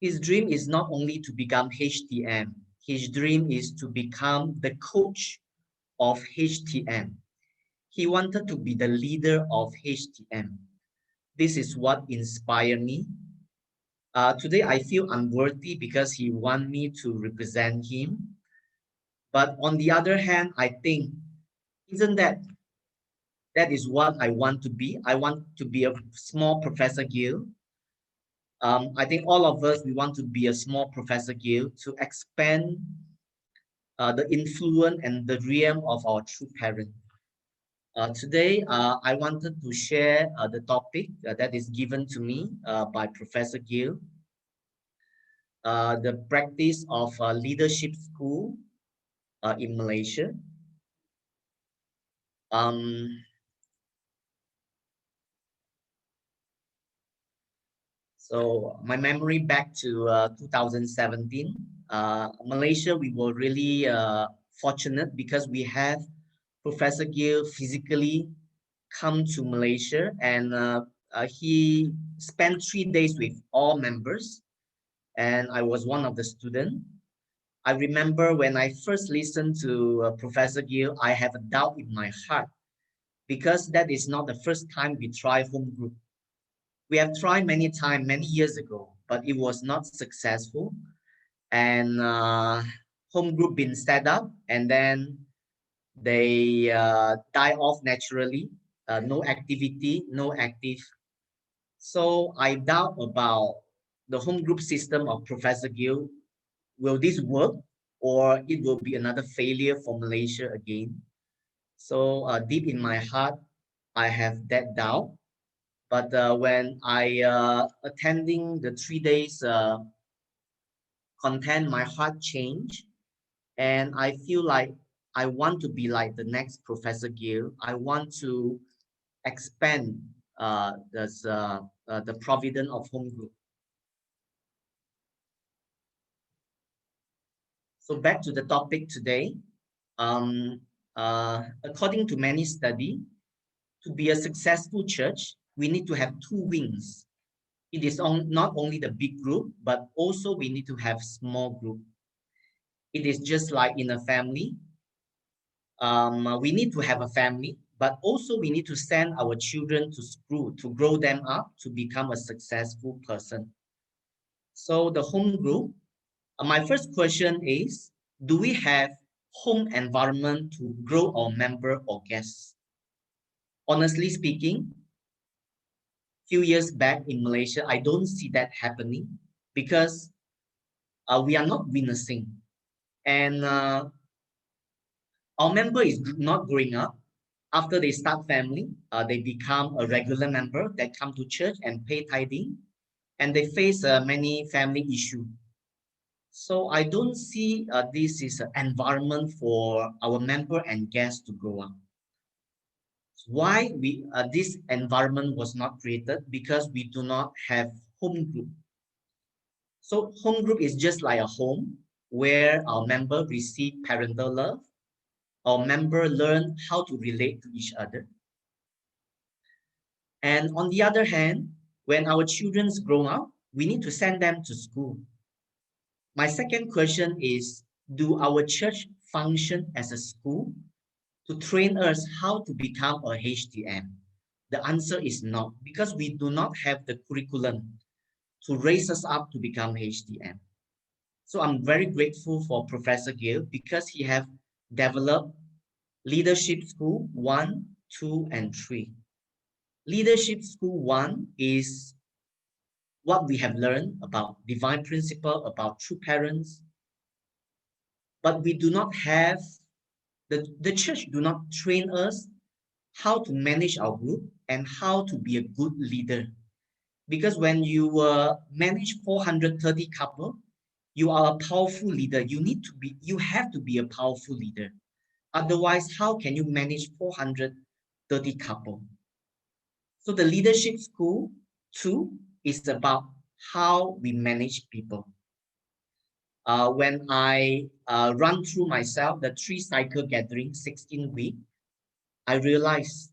His dream is not only to become HTM. His dream is to become the coach of HTM. He wanted to be the leader of HTM. This is what inspired me. Today I feel unworthy because he wants me to represent him. But on the other hand, I think, isn't that is what I want to be? I want to be a small Professor Gill. I think all of us, we want to be a small Professor Gill to expand the influence and the realm of our true parent. Today, I wanted to share the topic that is given to me by Professor Gill. the practice of leadership school in Malaysia. So my memory back to 2017, Malaysia, we were really fortunate because we have Professor Gill physically come to Malaysia, and he spent 3 days with all members, and I was one of the students. I remember when I first listened to Professor Gill, I have a doubt in my heart because that is not the first time we try home group. We have tried many times, many years ago, but it was not successful. And home group been set up, and then they die off naturally. No activity, no active. So I doubt about the home group system of Professor Gill. Will this work, or it will be another failure for Malaysia again? So deep in my heart, I have that doubt. But when I attending the 3 days content, my heart changed, and I feel like I want to be like the next Professor Gill. I want to expand the providence of home group. So back to the topic today. According to many studies, to be a successful church, we need to have 2 wings. It is not only the big group, but also we need to have small group. It is just like in a family. We need to have a family, but also we need to send our children to school to grow them up to become a successful person. So the home group, my first question is, do we have home environment to grow our member or guests? Honestly speaking, few years back in Malaysia, I don't see that happening because we are not witnessing, and our member is not growing up. After they start family, they become a regular member that come to church and pay tithing, and they face many family issues. So I don't see this is an environment for our member and guests to grow up. Why this environment was not created? Because we do not have home group. So home group is just like a home where our member receive parental love. Our member learn how to relate to each other. And on the other hand, when our children grow up, we need to send them to school. My second question is, do our church function as a school to train us how to become a HTM? The answer is not, because we do not have the curriculum to raise us up to become HTM. So I'm very grateful for Professor Gill because he have developed Leadership School 1, 2, and 3. Leadership School 1 is what we have learned about divine principle, about true parents, but we do not have, the church do not train us how to manage our group and how to be a good leader. Because when you manage 430 couple, you are a powerful leader. You have to be a powerful leader. Otherwise, how can you manage 430 couple? So the leadership school 2 is about how we manage people. When I run through myself, the 3 cycle gathering, 16 week, I realized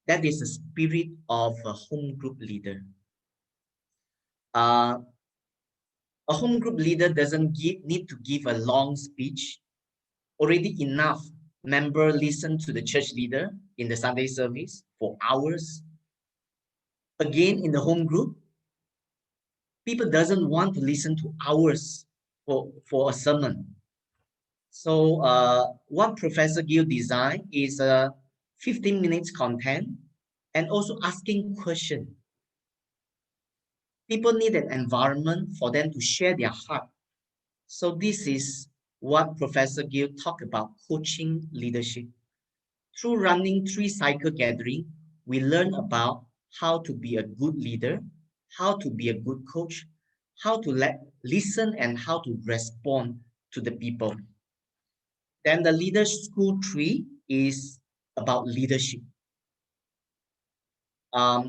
that is the spirit of a home group leader. A home group leader doesn't need to give a long speech. Already enough member listen to the church leader in the Sunday service for hours. Again, in the home group, people doesn't want to listen to hours for a sermon. So what Professor Gill designed is a 15 minutes content and also asking questions. People need an environment for them to share their heart. So this is what Professor Gill talked about, coaching leadership. Through running 3 cycle gathering, we learn about how to be a good leader, how to be a good coach, how to listen and how to respond to the people. Then the leadership school 3 is about leadership.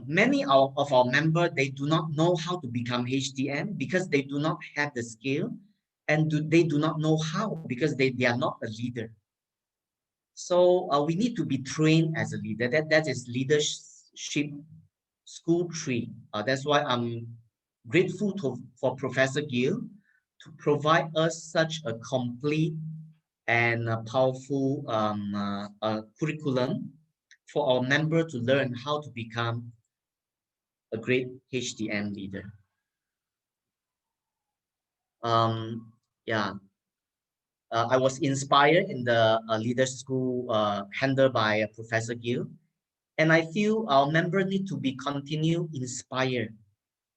Many of our members, they do not know how to become HTM because they do not have the skill, and they do not know how because they are not a leader. So we need to be trained as a leader. That is leadership school 3. That's why I'm grateful for Professor Gill to provide us such a complete and a powerful curriculum for our member to learn how to become a great HTM leader. Yeah, I was inspired in the leader school handled by Professor Gill, and I feel our member need to be continue inspired.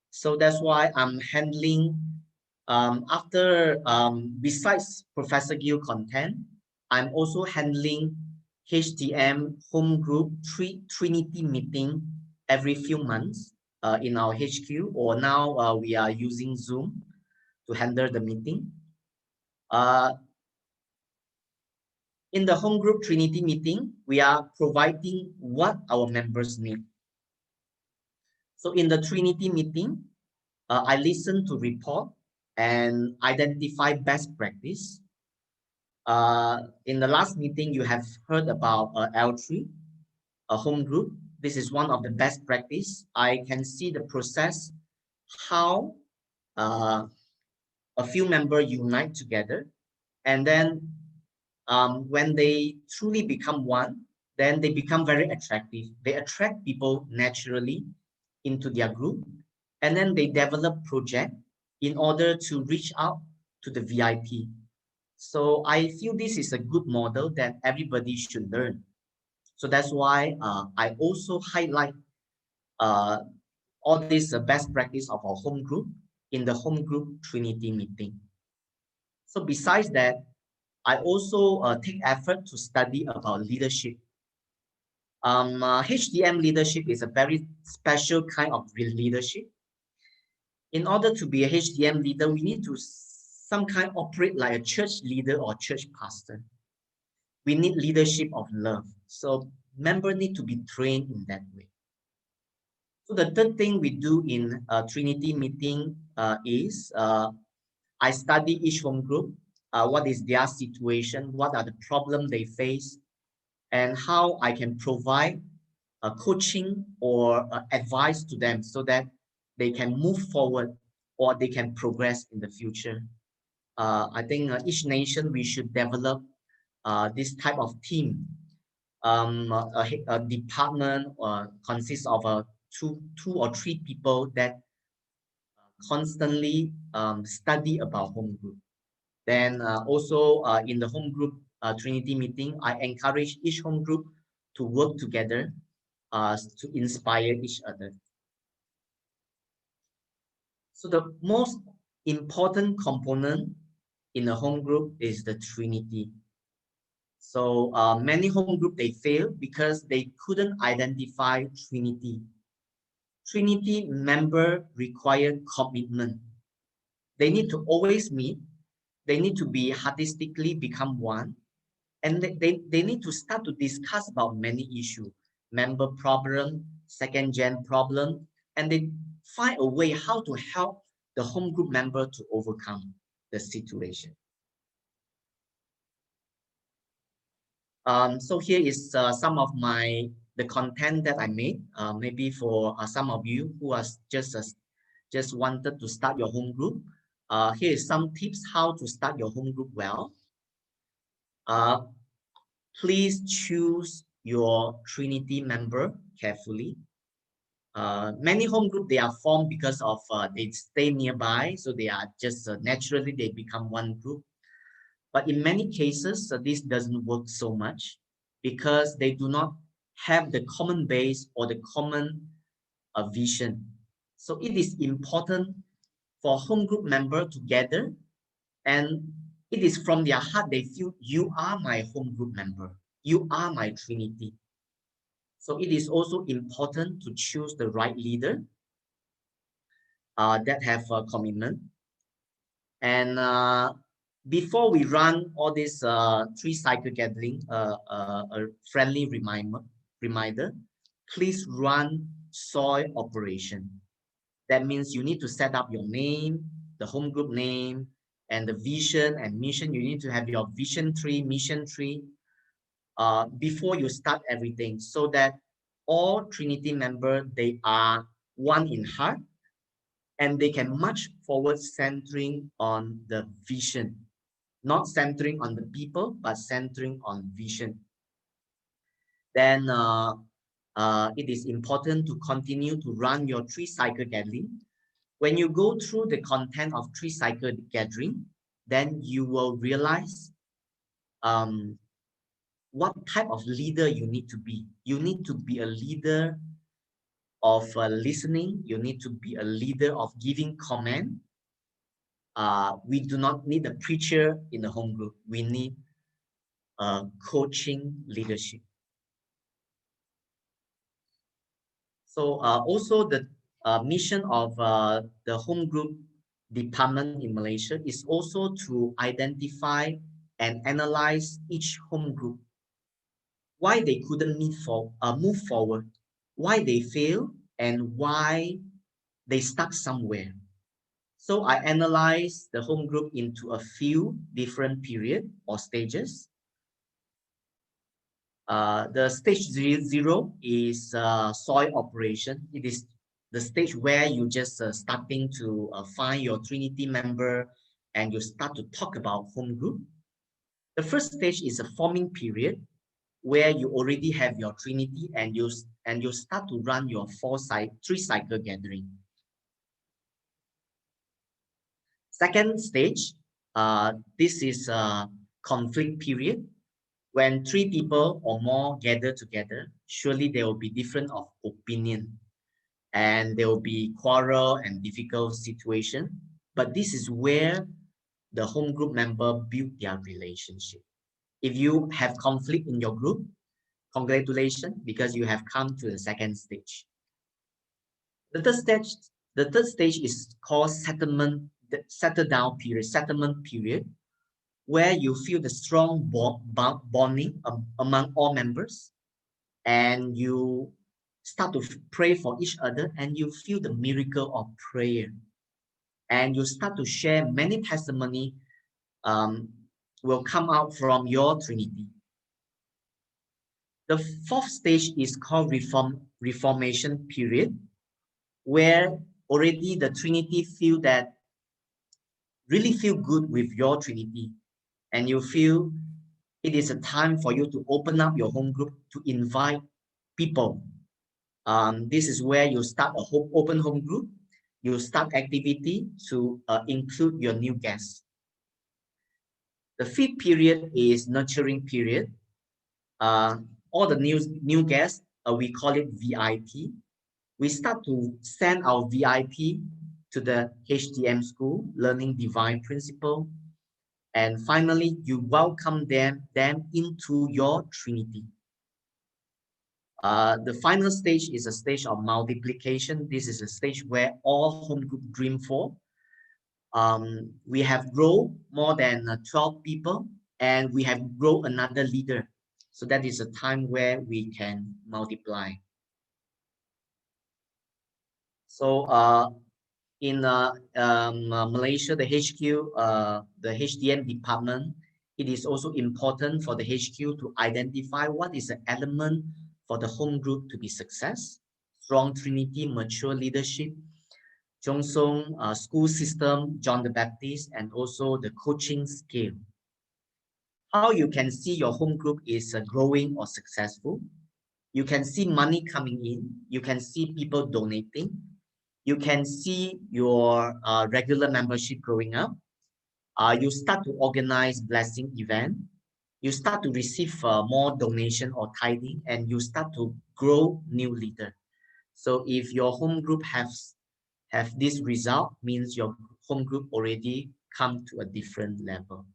So that's why I'm handling besides Professor Gill content, I'm also handling HTM home group Trinity meeting every few months in our HQ, or now we are using Zoom to handle the meeting. In the home group Trinity meeting, we are providing what our members need. So in the Trinity meeting, I listen to report and identify best practice. In the last meeting, you have heard about L3, a home group. This is one of the best practice. I can see the process, how a few members unite together, and then when they truly become one, then they become very attractive. They attract people naturally into their group, and then they develop project in order to reach out to the VIP. So I feel this is a good model that everybody should learn. So that's why I also highlight all this best practice of our home group in the home group Trinity meeting. So besides that, I also take effort to study about leadership. HTM leadership is a very special kind of leadership. In order to be a HTM leader, we need to some kind operate like a church leader or church pastor. We need leadership of love. So members need to be trained in that way. So the third thing we do in Trinity meeting is I study each home group, what is their situation, what are the problems they face, and how I can provide coaching or advice to them so that they can move forward or they can progress in the future. I think each nation, we should develop this type of team. A department consists of two or three people that constantly study about home group. Then also in the home group Trinity meeting, I encourage each home group to work together to inspire each other. So the most important component in a home group is the Trinity. So many home group, they fail because they couldn't identify Trinity. Trinity member require commitment. They need to always meet. They need to be holistically become one. And they need to start to discuss about many issues, member problem, second gen problem, and they find a way how to help the home group member to overcome the situation. So here is some of the content that I made. Maybe for some of you who are just wanted to start your home group. Here is some tips how to start your home group well. Please choose your Trinity member carefully. Many home group, they are formed because of they stay nearby, so they are just naturally they become one group. But in many cases, this doesn't work so much because they do not have the common base or the common vision. So it is important for home group member to gather, and it is from their heart they feel you are my home group member, you are my Trinity. So it is also important to choose the right leader. that have a commitment. And before we run all this 3-cycle gathering, a friendly reminder, please run soil operation. That means you need to set up your name, the home group name, and the vision and mission. You need to have your vision tree, mission tree, before you start everything, so that all Trinity members, they are one in heart, and they can march forward centering on the vision, not centering on the people, but centering on vision. Then it is important to continue to run your 3-cycle gathering. When you go through the content of 3-cycle gathering, then you will realize what type of leader you need to be. You need to be a leader of listening. You need to be a leader of giving comment. We do not need a preacher in the home group. We need coaching leadership. So also the mission of the home group department in Malaysia is also to identify and analyze each home group, why they couldn't move forward, why they fail, and why they stuck somewhere. So I analyzed the home group into a few different periods or stages. The stage 0 is soil operation. It is the stage where you just starting to find your Trinity member and you start to talk about home group. The first stage is a forming period where you already have your Trinity and you start to run your 3-cycle gathering. Second stage, this is a conflict period. When 3 people or more gather together, surely there will be different of opinion and there will be quarrel and difficult situation. But this is where the home group member build their relationship. If you have conflict in your group, congratulations, because you have come to the second stage. The third stage is called settlement period, where you feel the strong bonding among all members, and you start to pray for each other, and you feel the miracle of prayer, and you start to share many testimony will come out from your Trinity. The fourth stage is called reformation period, where already the Trinity really feel good with your Trinity, and you feel it is a time for you to open up your home group to invite people. This is where you start a open home group. You start activity to include your new guests. The fifth period is nurturing period. All the new guests, we call it VIP. We start to send our VIP to the HTM school, learning divine principle. And finally, you welcome them into your Trinity. The final stage is a stage of multiplication. This is a stage where all home group dream for. We have grown more than 12 people, and we have grown another leader. So that is a time where we can multiply. So in Malaysia, the HQ, the HDM department, it is also important for the HQ to identify what is the element for the home group to be success. Strong Trinity, mature leadership, Jongsong school system, John the Baptist, and also the coaching skill. How you can see your home group is growing or successful. You can see money coming in. You can see people donating. You can see your regular membership growing up. You start to organize blessing event. You start to receive more donation or tithing, and you start to grow new leader. So if your home group have this result, means your home group already come to a different level.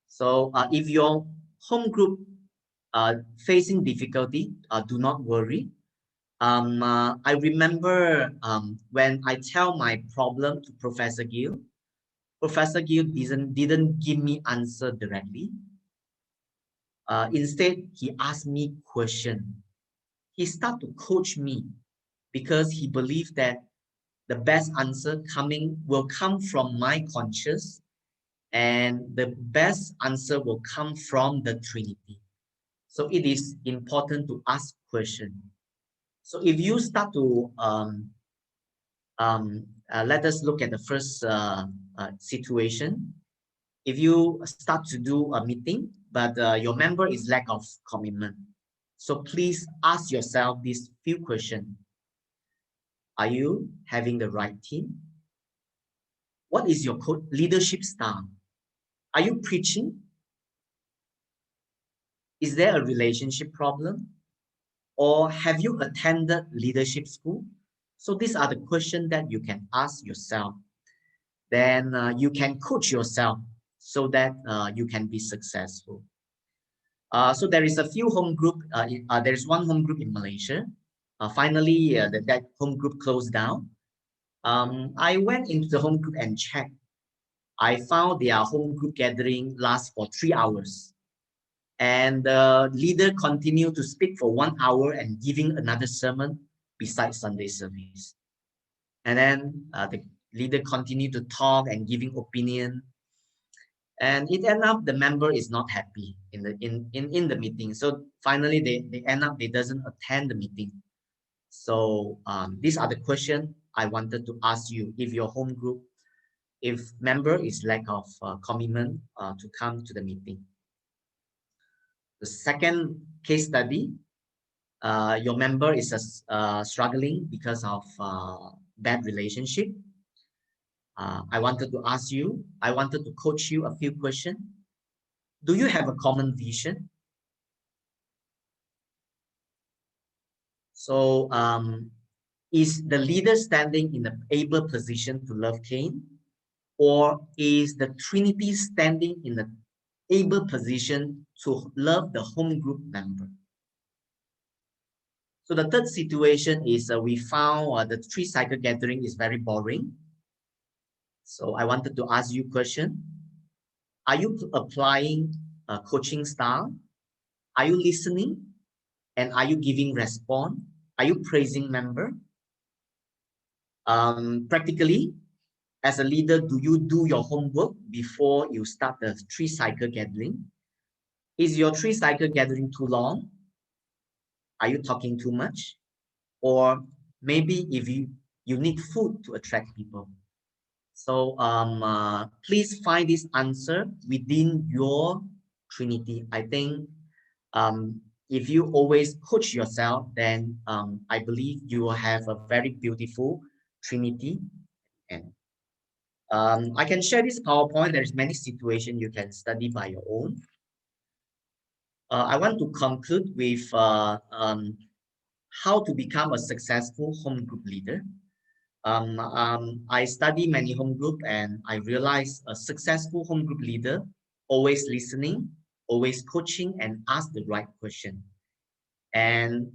So if your home group facing difficulty, do not worry. I remember when I tell my problem to Professor Gill, Professor Gill didn't give me answer directly. Instead, he asked me question. He started to coach me because he believed that the best answer will come from my conscious, and the best answer will come from the Trinity. So it is important to ask question. So if you start to let us look at the first situation. If you start to do a meeting, but your member is lack of commitment, so please ask yourself these few questions. Are you having the right team? What is your leadership style? Are you preaching? Is there a relationship problem? Or have you attended leadership school? So these are the questions that you can ask yourself. Then you can coach yourself so that you can be successful. So there is a few home group. There is one home group in Malaysia. Finally, that home group closed down. I went into the home group and checked. I found their home group gathering lasts for 3 hours. And the leader continued to speak for 1 hour and giving another sermon besides Sunday service. And then the leader continued to talk and giving opinion. And it ended up the member is not happy in the meeting. So finally they end up they doesn't attend the meeting. So these are the questions I wanted to ask you. If your home group, if member is lack of commitment to come to the meeting. The second case study, your member is struggling because of bad relationship. I wanted to ask you, I wanted to coach you a few questions. Do you have a common vision? So is the leader standing in the able position to love Cain? Or is the Trinity standing in the able position to love the home group member? So the third situation is we found the 3-cycle gathering is very boring. So I wanted to ask you a question. Are you applying a coaching style? Are you listening? And are you giving response? Are you praising member? Practically, as a leader, do you do your homework before you start the 3-cycle gathering? Is your 3-cycle gathering too long? Are you talking too much? Or maybe if you need food to attract people. So please find this answer within your Trinity. I think if you always coach yourself, then I believe you will have a very beautiful Trinity. And I can share this PowerPoint. There's many situations you can study by your own. I want to conclude with how to become a successful home group leader. I study many home group and I realized a successful home group leader always listening, always coaching and ask the right question. And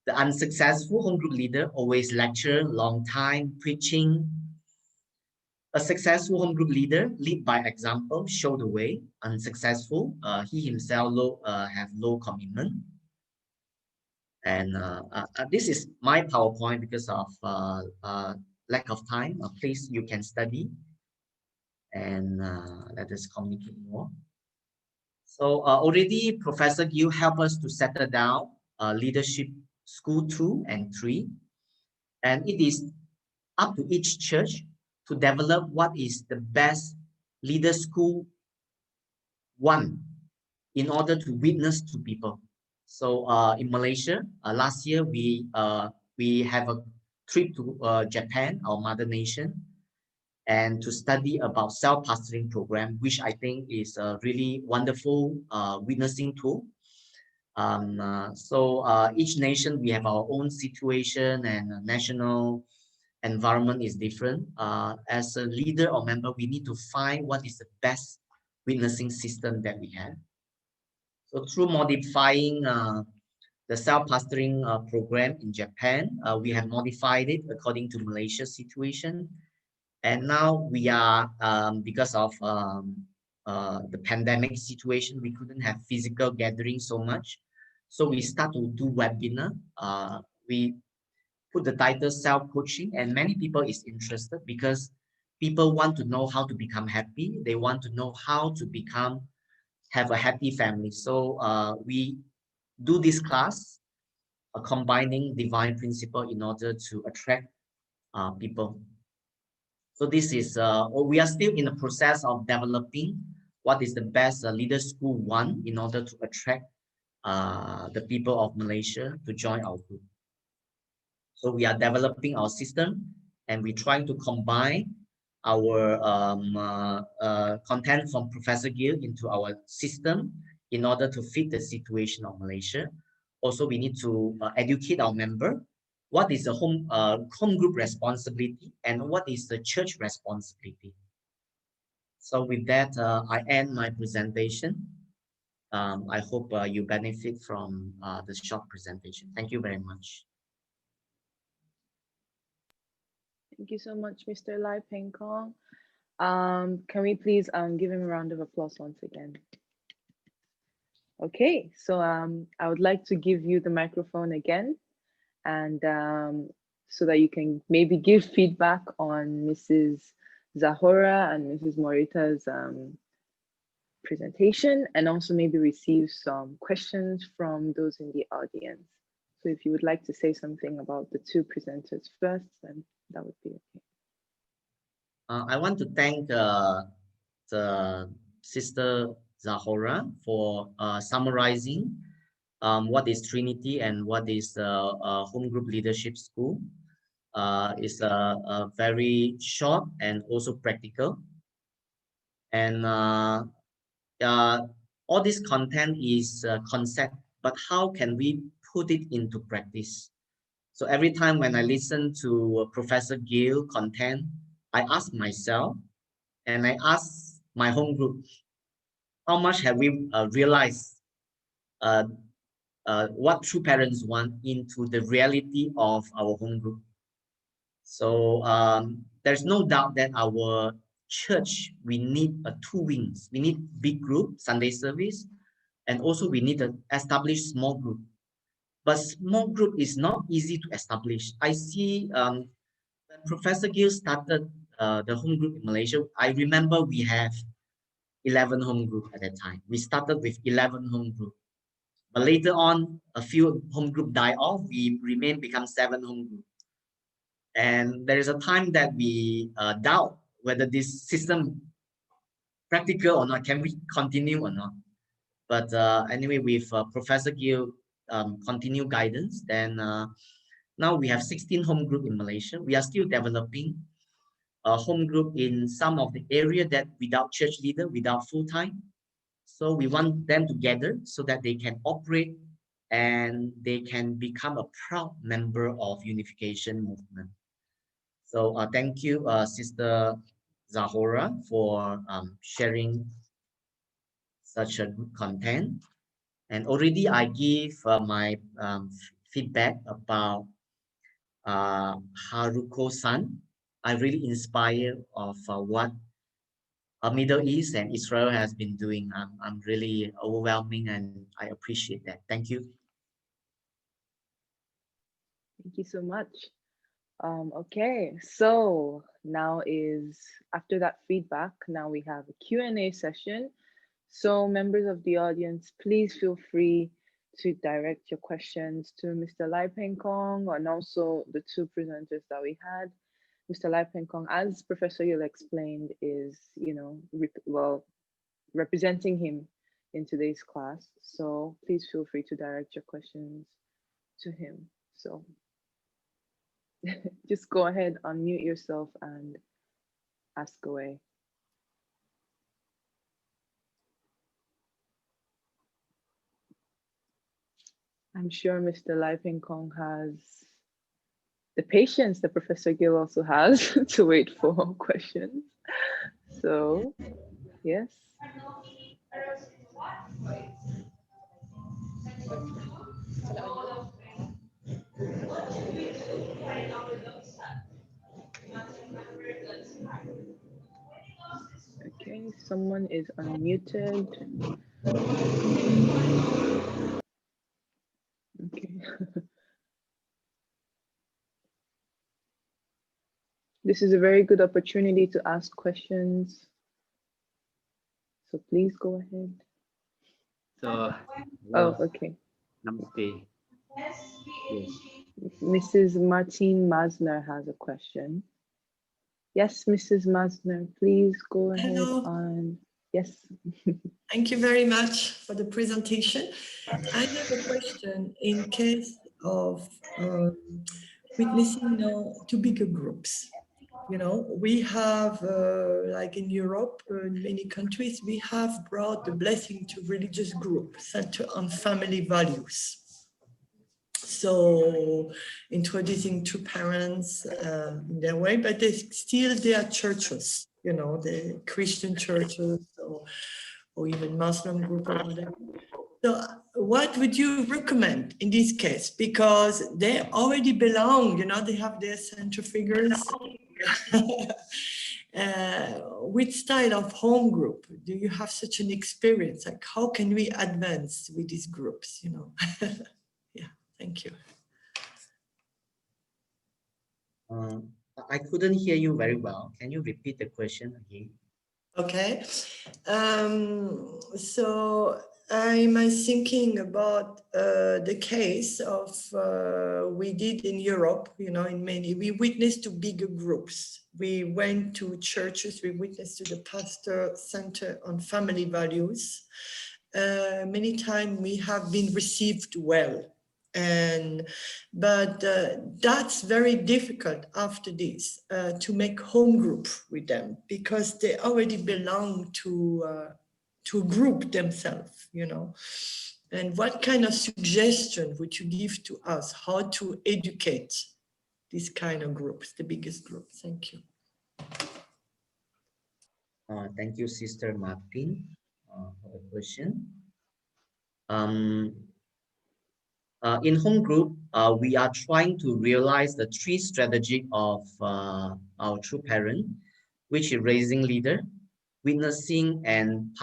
the unsuccessful home group leader always lecture, long time preaching. A successful home group leader lead by example, show the way. Unsuccessful, he himself have low commitment. And this is my PowerPoint because of lack of time. Please, you can study and let us communicate more. So already Professor Gill helped us to settle down leadership school 2 and 3. And it is up to each church to develop what is the best leader school 1 in order to witness to people. So in Malaysia, last year we have a trip to Japan, our mother nation, and to study about self-pastoring program, which I think is a really wonderful witnessing tool. So each nation, we have our own situation and national environment is different. As a leader or member, we need to find what is the best witnessing system that we have. So through modifying the self-pastoring program in Japan. We have modified it according to Malaysia's situation. And now we are, because of the pandemic situation, we couldn't have physical gathering so much. So we start to do webinar. We put the title self-coaching, and many people is interested because people want to know how to become happy. They want to know how to have a happy family. So we do this class, combining divine principle in order to attract people. So this is, we are still in the process of developing what is the best Hjleaderschool one in order to attract the people of Malaysia to join our group. So we are developing our system, and we're trying to combine our content from Professor Gill into our system in order to fit the situation of Malaysia. Also, we need to educate our member. What is the home group responsibility and what is the church responsibility? So with that, I end my presentation. I hope you benefit from the short presentation. Thank you very much. Thank you so much, Mr. Lai Peng Kong. Can we please give him a round of applause once again? Okay, so I would like to give you the microphone again, and so that you can maybe give feedback on Mrs. Zahora and Mrs. Morita's presentation, and also maybe receive some questions from those in the audience. So if you would like to say something about the two presenters first, then that would be okay. I want to thank the Sister Zahora for summarizing what is Trinity and what is Home Group Leadership School. It's a very short and also practical. And all this content is concept, but how can we put it into practice? So every time when I listen to Professor Gill content, I ask myself, and I ask my home group, how much have we realized what true parents want into the reality of our home group? So there's no doubt that our church, we need two wings. We need big group, Sunday service, and also we need to establish small group. But small group is not easy to establish. I see when Professor Gill started the home group in Malaysia, I remember we have 11 home group at that time. We started with 11 home group. But later on, a few home group die off. We become 7 home group. And there is a time that we doubt whether this system practical or not. Can we continue or not? But anyway, with Professor Gill continue guidance, then now we have 16 home group in Malaysia. We are still developing a home group in some of the area that without church leader, without full time. So we want them to gather so that they can operate and they can become a proud member of Unification Movement. So thank you, Sister Zahora, for sharing such a good content. And already I give my feedback about Haruko-san. I really inspired of what Middle East and Israel has been doing. I'm really overwhelming, and I appreciate that. Thank you. Thank you so much. Okay, so now is, after that feedback, now we have a Q&A session. So members of the audience, please feel free to direct your questions to Mr. Lai Peng Kong and also the two presenters that we had. Mr. Lai Peng Kong, as Professor Gill explained, is, representing him in today's class. So please feel free to direct your questions to him. So just go ahead, unmute yourself and ask away. I'm sure Mr. Lai Peng Kong has the patience that Professor Gill also has to wait for questions. So, yes. Okay, someone is unmuted. Okay. This is a very good opportunity to ask questions. So please go ahead. So, Oh, okay. Namaste. Yes. Mrs. Martine Masner has a question. Yes, Mrs. Masner, please go ahead Hello. on. Yes. Thank you very much for the presentation. I have a question in case of witnessing to bigger groups. You know, we have, like in Europe, in many countries, we have brought the blessing to religious groups centered on family values. So introducing two parents in their way, but they are churches, you know, the Christian churches or even Muslim group or whatever. So what would you recommend in this case? Because they already belong, you know, they have their central figures. Which style of home group do you have such an experience? Like, how can we advance with these groups, you know? Yeah, thank you. I couldn't hear you very well. Can you repeat the question again? Okay. So I'm thinking about the case of we did in Europe, you know, we witnessed to bigger groups. We went to churches, we witnessed to the pastor center on family values. Many times we have been received well. But that's very difficult after this to make home group with them because they already belong to a group themselves, you know. And what kind of suggestion would you give to us how to educate this kind of groups, the biggest group? Thank you. Thank you, Sister Martin, for the question. In home group, we are trying to realize the three strategies of our true parent, which is raising leader, witnessing, and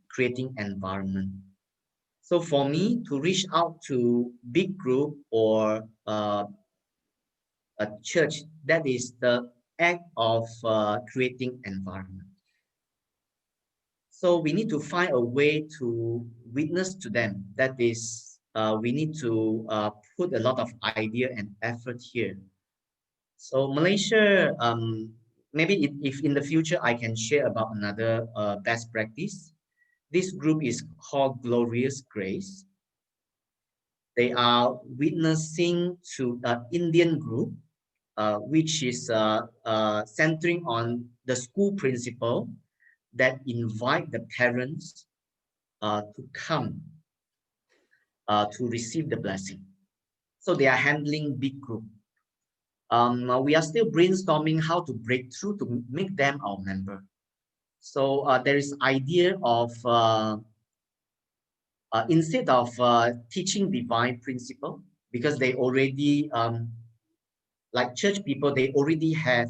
creating environment. So for me, to reach out to big group or a church, that is the act of creating environment. So we need to find a way to witness to them. That is, we need to put a lot of idea and effort here. So Malaysia, maybe if in the future I can share about another best practice. This group is called Glorious Grace. They are witnessing to an Indian group, which is centering on the school principal that invite the parents to come to receive the blessing. So they are handling big group. We are still brainstorming how to break through to make them our member. So there is idea of instead of teaching divine principle, because they already like church people, they already have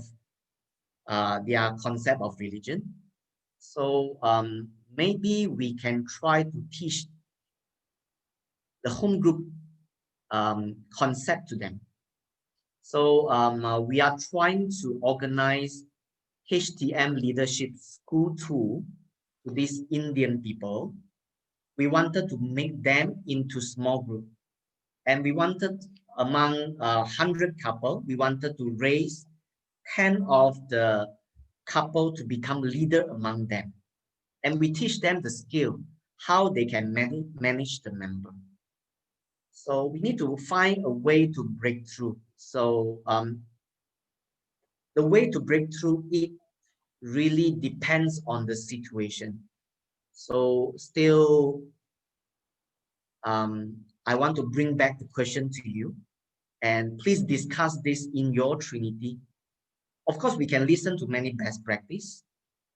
their concept of religion. So maybe we can try to teach the home group concept to them. So we are trying to organize HTM leadership school tool to these Indian people. We wanted to make them into small group, and we wanted among 100 couple, we wanted to raise 10 of the couple to become leader among them, and we teach them the skill how they can manage the member. So we need to find a way to break through. So the way to break through it really depends on the situation. So still, I want to bring back the question to you, and please discuss this in your Trinity. Of course, we can listen to many best practice,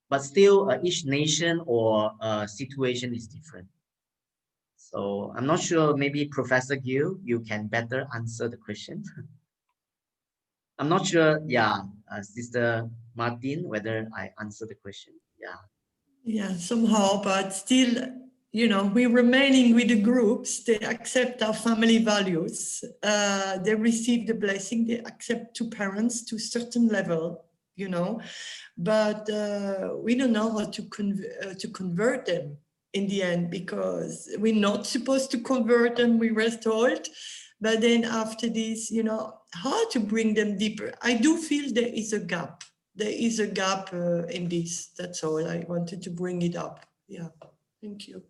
but still each nation or situation is different. So I'm not sure, maybe Professor Gill, you can better answer the question. I'm not sure, yeah, Sister Martin, whether I answer the question. Yeah. Yeah, somehow, but still, you know, we're remaining with the groups. They accept our family values. They receive the blessing. They accept two parents to a certain level, you know, but we don't know how to convert them in the end, because we're not supposed to convert them, we were told. But then after this, you know, how to bring them deeper. I do feel there is a gap. There is a gap in this. That's all. I wanted to bring it up. Yeah, thank you.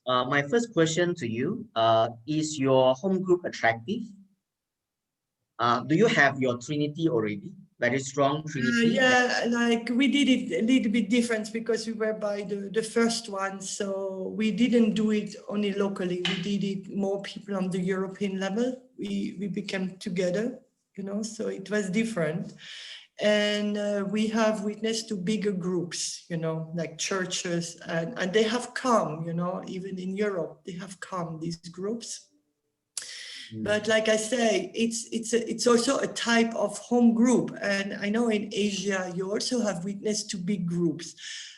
My first question to you, is your home group attractive? Do you have your Trinity already? Very strong Trinity? Yeah, like we did it a little bit different because we were by the first one. So we didn't do it only locally. We did it more people on the European level. We became together, you know, so it was different. And we have witnessed to bigger groups, you know, like churches, and they have come, you know, even in Europe, they have come, these groups. But like I say, it's also a type of home group. And I know in Asia, you also have witnessed to big groups.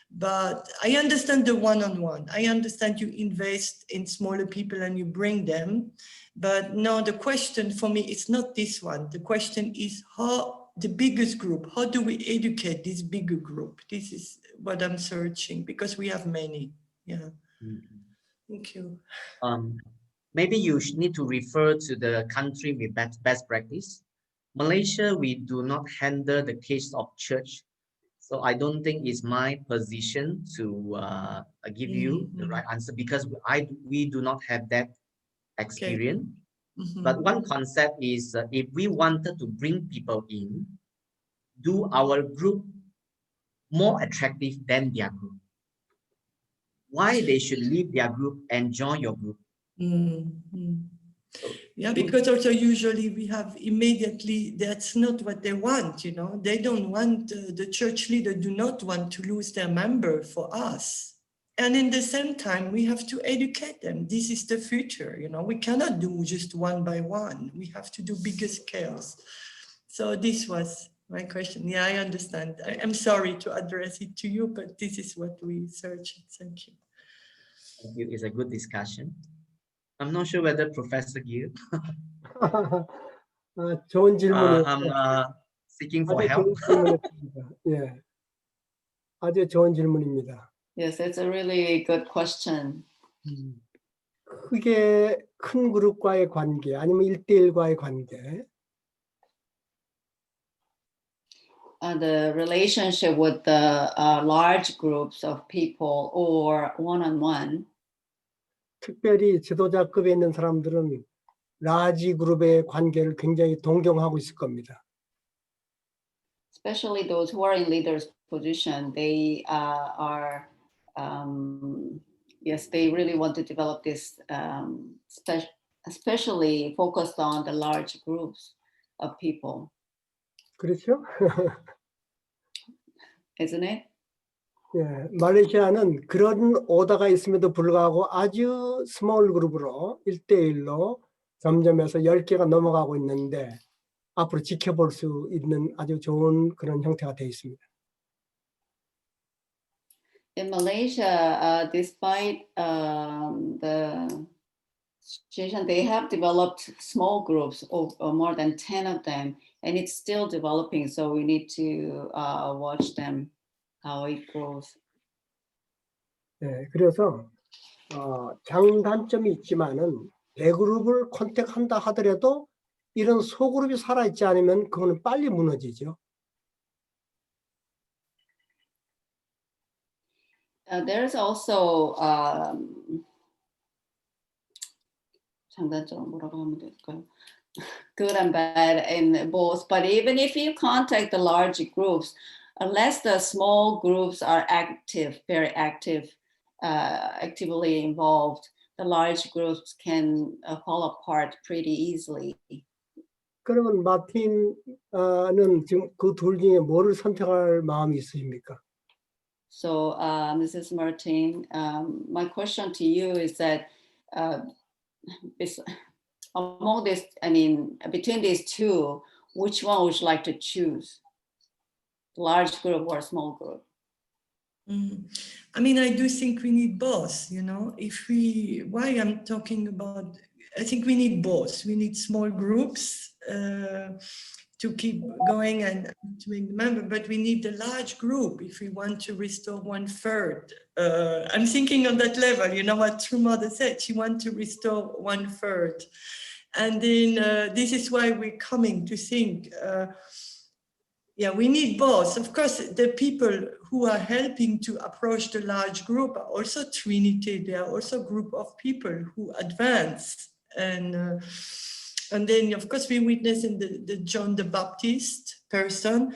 But I understand the one-on-one. I understand you invest in smaller people and you bring them. But no, the question for me is not this one. The question is how the biggest group, how do we educate this bigger group? This is what I'm searching, because we have many. Yeah. Thank you. Maybe you need to refer to the country with best practice. Malaysia, we do not handle the case of church. So I don't think it's my position to give you the right answer, because we do not have that experience. Okay. But one concept is if we wanted to bring people in, do our group more attractive than their group. Why they should leave their group and join your group? So, yeah, because also usually we have immediately, that's not what they want, you know. They don't want, the church leader do not want to lose their member for us. And in the same time, we have to educate them. This is the future, you know. We cannot do just one by one. We have to do bigger scales. So this was my question. Yeah, I understand. I'm sorry to address it to you, but this is what we searched. Thank you. Thank you. It's a good discussion. I'm not sure whether Professor Gill. 좋은 질문이에요. I'm seeking for help. 좋은 질문이었습니다. 예, 아주 좋은 질문입니다. Yes, it's a really good question. 크게 큰 그룹과의 관계, 아니면 1대1과의 관계. The relationship with the large groups of people or one-on-one. 특별히 지도자급에 있는 사람들은 라지 그룹의 관계를 굉장히 동경하고 있을 겁니다. Especially those who are in leaders position, they yes, they really want to develop this, especially focused on the large groups of people. 그렇죠? Isn't it? 예, 말레이시아는 그런 오더가 있음에도 불구하고 아주 스몰 그룹으로 1대1로 점점해서 10개가 넘어가고 있는데 앞으로 지켜볼 수 있는 아주 좋은 그런 형태가 되어 있습니다. In Malaysia, despite the situation, they have developed small groups of more than 10 of them, and it's still developing. So we need to watch them, how it grows. 네, 그래서 장단점이 있지만은 대그룹을 컨택한다 하더라도 이런 소그룹이 살아있지 않으면 그거는 빨리 무너지죠. There's also 장단점 뭐라고 하면 될까요? Good and bad in both. But even if you contact the large groups, unless the small groups are active, very active, actively involved, the large groups can fall apart pretty easily. 그러면 마틴은 지금 그 둘 중에 뭐를 선택할 마음이 있으십니까? So, Mrs. Martin, my question to you is that among this, I mean, between these two, which one would you like to choose? Large group or small group? I mean, I do think we need both, you know, why I'm talking about, I think we need both. We need small groups to keep going and to make the member, but we need the large group if we want to restore 1/3. I'm thinking on that level, you know what true mother said, she wants to restore 1/3. And then this is why we're coming to think, yeah, we need both. Of course, the people who are helping to approach the large group are also Trinity. They are also a group of people who advance. And then, of course, we witness in the John the Baptist person,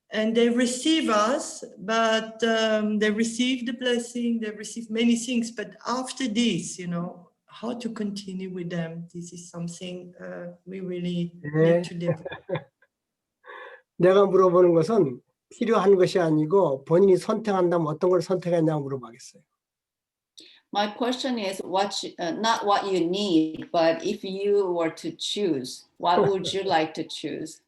and they receive us, but they receive the blessing, they receive many things. But after this, you know, how to continue with them, this is something we really need to live. 내가 물어보는 것은 필요한 것이 아니고 본인이 선택한다면 어떤 걸 선택했냐고 물어보겠어요. My question is not what you need, but if you were to choose, what would you like to choose?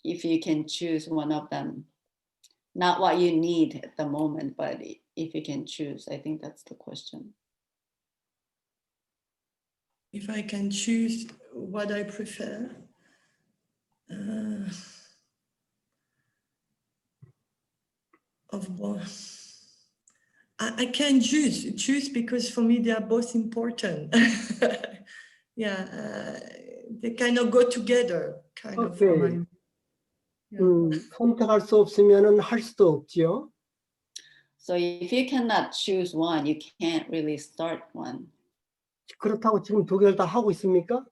If you can choose one of them, not what you need at the moment, but if you can choose, I think that's the question. If I can choose what I prefer, of both, I can choose because for me they are both important. Yeah, they kind of go together, kind of. For my, yeah. 선택할 수 없으면은 할 수도 없지요. So if you cannot choose one, you can't really start one. 그렇다고 지금 두 개를 다 하고 있습니까?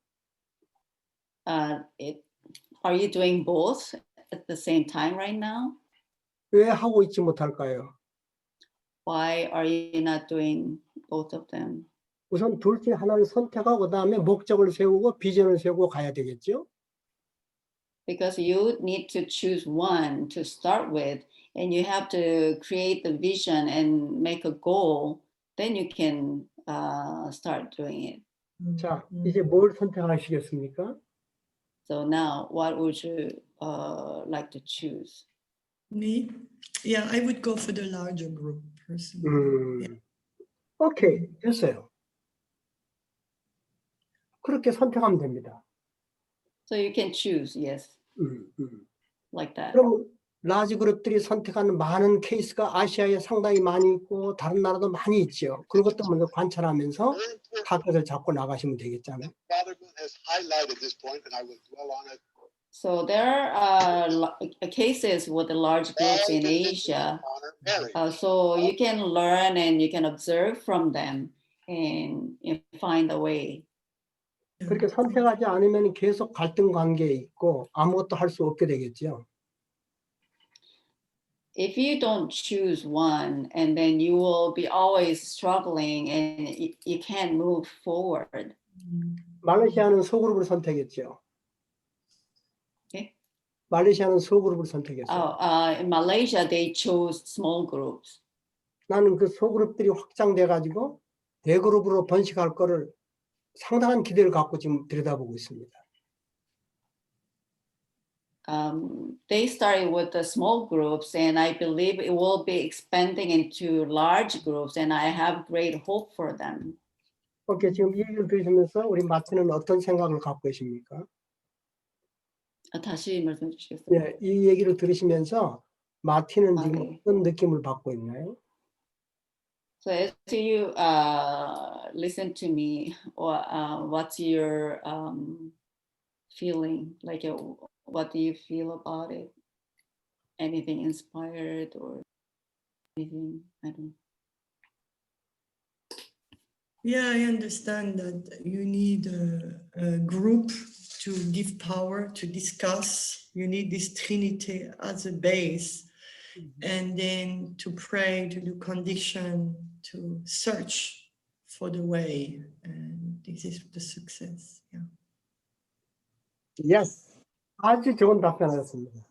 Are you doing both at the same time right now? 왜 하고 있지 못할까요? Why are you not doing both of them? 우선 둘 중에 하나를 선택하고 그다음에 목적을 세우고 비전을 세우고 가야 되겠죠. Because you need to choose one to start with, and you have to create the vision and make a goal. Then you can start doing it. 자, 이제 뭘 선택하시겠습니까? So now, what would you like to choose? Me? Yeah, I would go for the larger group personally. Yeah. 오케이, 됐어요. 그렇게 선택하면 됩니다. So you can choose, yes, like that. 그럼 라지 그룹들이 선택하는 많은 케이스가 아시아에 상당히 많이 있고 다른 나라도 많이 있죠. 그런 것도 먼저 관찰하면서 타겟을 잡고 나가시면 되겠잖아요. So there are cases with the large groups in Asia. So you can learn and you can observe from them and find a way. 그렇게 선택하지 않으면 계속 갈등 관계에 있고 아무것도 할 수 없게 되겠죠. If you don't choose one, and then you will be always struggling and you can't move forward. 말레이시아는 소그룹을 선택했죠. Okay. 말레이시아는 소그룹을 선택했어요. In Malaysia, they chose small groups. 나는 그 소그룹들이 확장돼 가지고 대그룹으로 번식할 거를 상당한 기대를 갖고 지금 들여다보고 있습니다. They started with the small groups, and I believe it will be expanding into large groups, and I have great hope for them. 오케이, 지금 이 얘기를 들으시면서 우리 마틴은 어떤 생각을 갖고 계십니까? 다시 말씀해 주시겠어요? 네, 이 얘기를 들으시면서 마틴은 지금 어떤 느낌을 받고 있나요? So as you listen to me, what's your feeling? Like, what do you feel about it? Anything inspired or anything? I don't know. Yeah, I understand that you need a group to give power, to discuss. You need this Trinity as a base, and then to pray, to do condition, to search for the way. And this is the success. Yeah. Yes. 아주 좋은 답변이었습니다.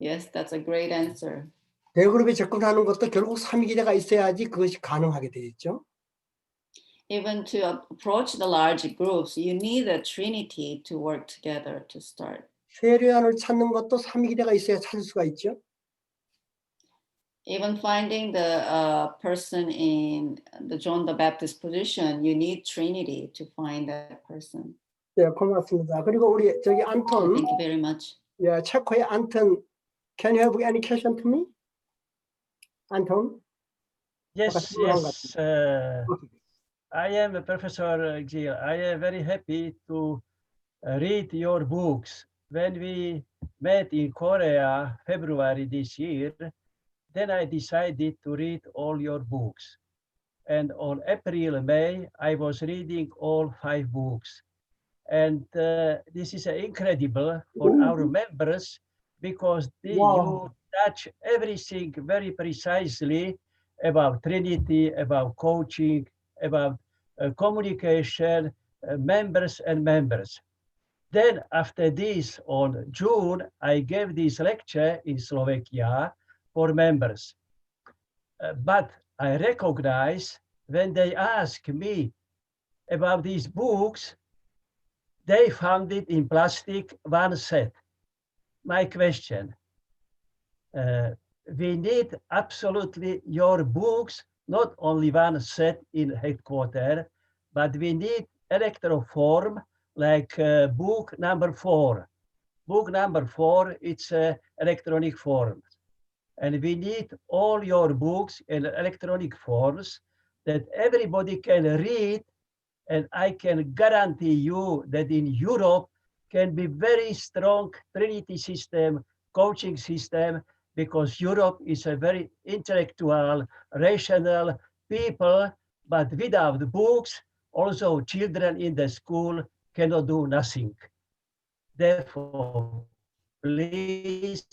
Yes, that's a great answer. 대그룹에 접근하는 것도 결국 3위기대가 있어야지 그것이 가능하게 되겠죠. even to approach the large groups, you need a Trinity to work together to start. 세례안을 찾는 것도 삼위기대가 있어야 찾을 수가 있죠. Even finding the person in the John the Baptist position, you need Trinity to find that person. 네, 고맙습니다. 그리고 우리 저기 안톤, Thank you very much. 예, 체코의 안톤, can you have any question to me? 안톤? Yes, yes. I am Professor Gill. I am very happy to read your books. When we met in Korea, February this year, then I decided to read all your books. And on April, May, I was reading all 5 books. And this is incredible for our members because you touch everything very precisely about Trinity, about coaching, about communication, members and members. Then after this, on June, I gave this lecture in Slovakia for members. But I recognize when they ask me about these books, they found it in plastic, one set. My question, we need absolutely your books, not only one set in headquarters, but we need electroform like book number 4. Book number 4, it's electronic form. And we need all your books in electronic forms that everybody can read. And I can guarantee you that in Europe can be very strong Trinity system, coaching system, because Europe is a very intellectual, rational people, but without books, also children in the school cannot do nothing. Therefore, please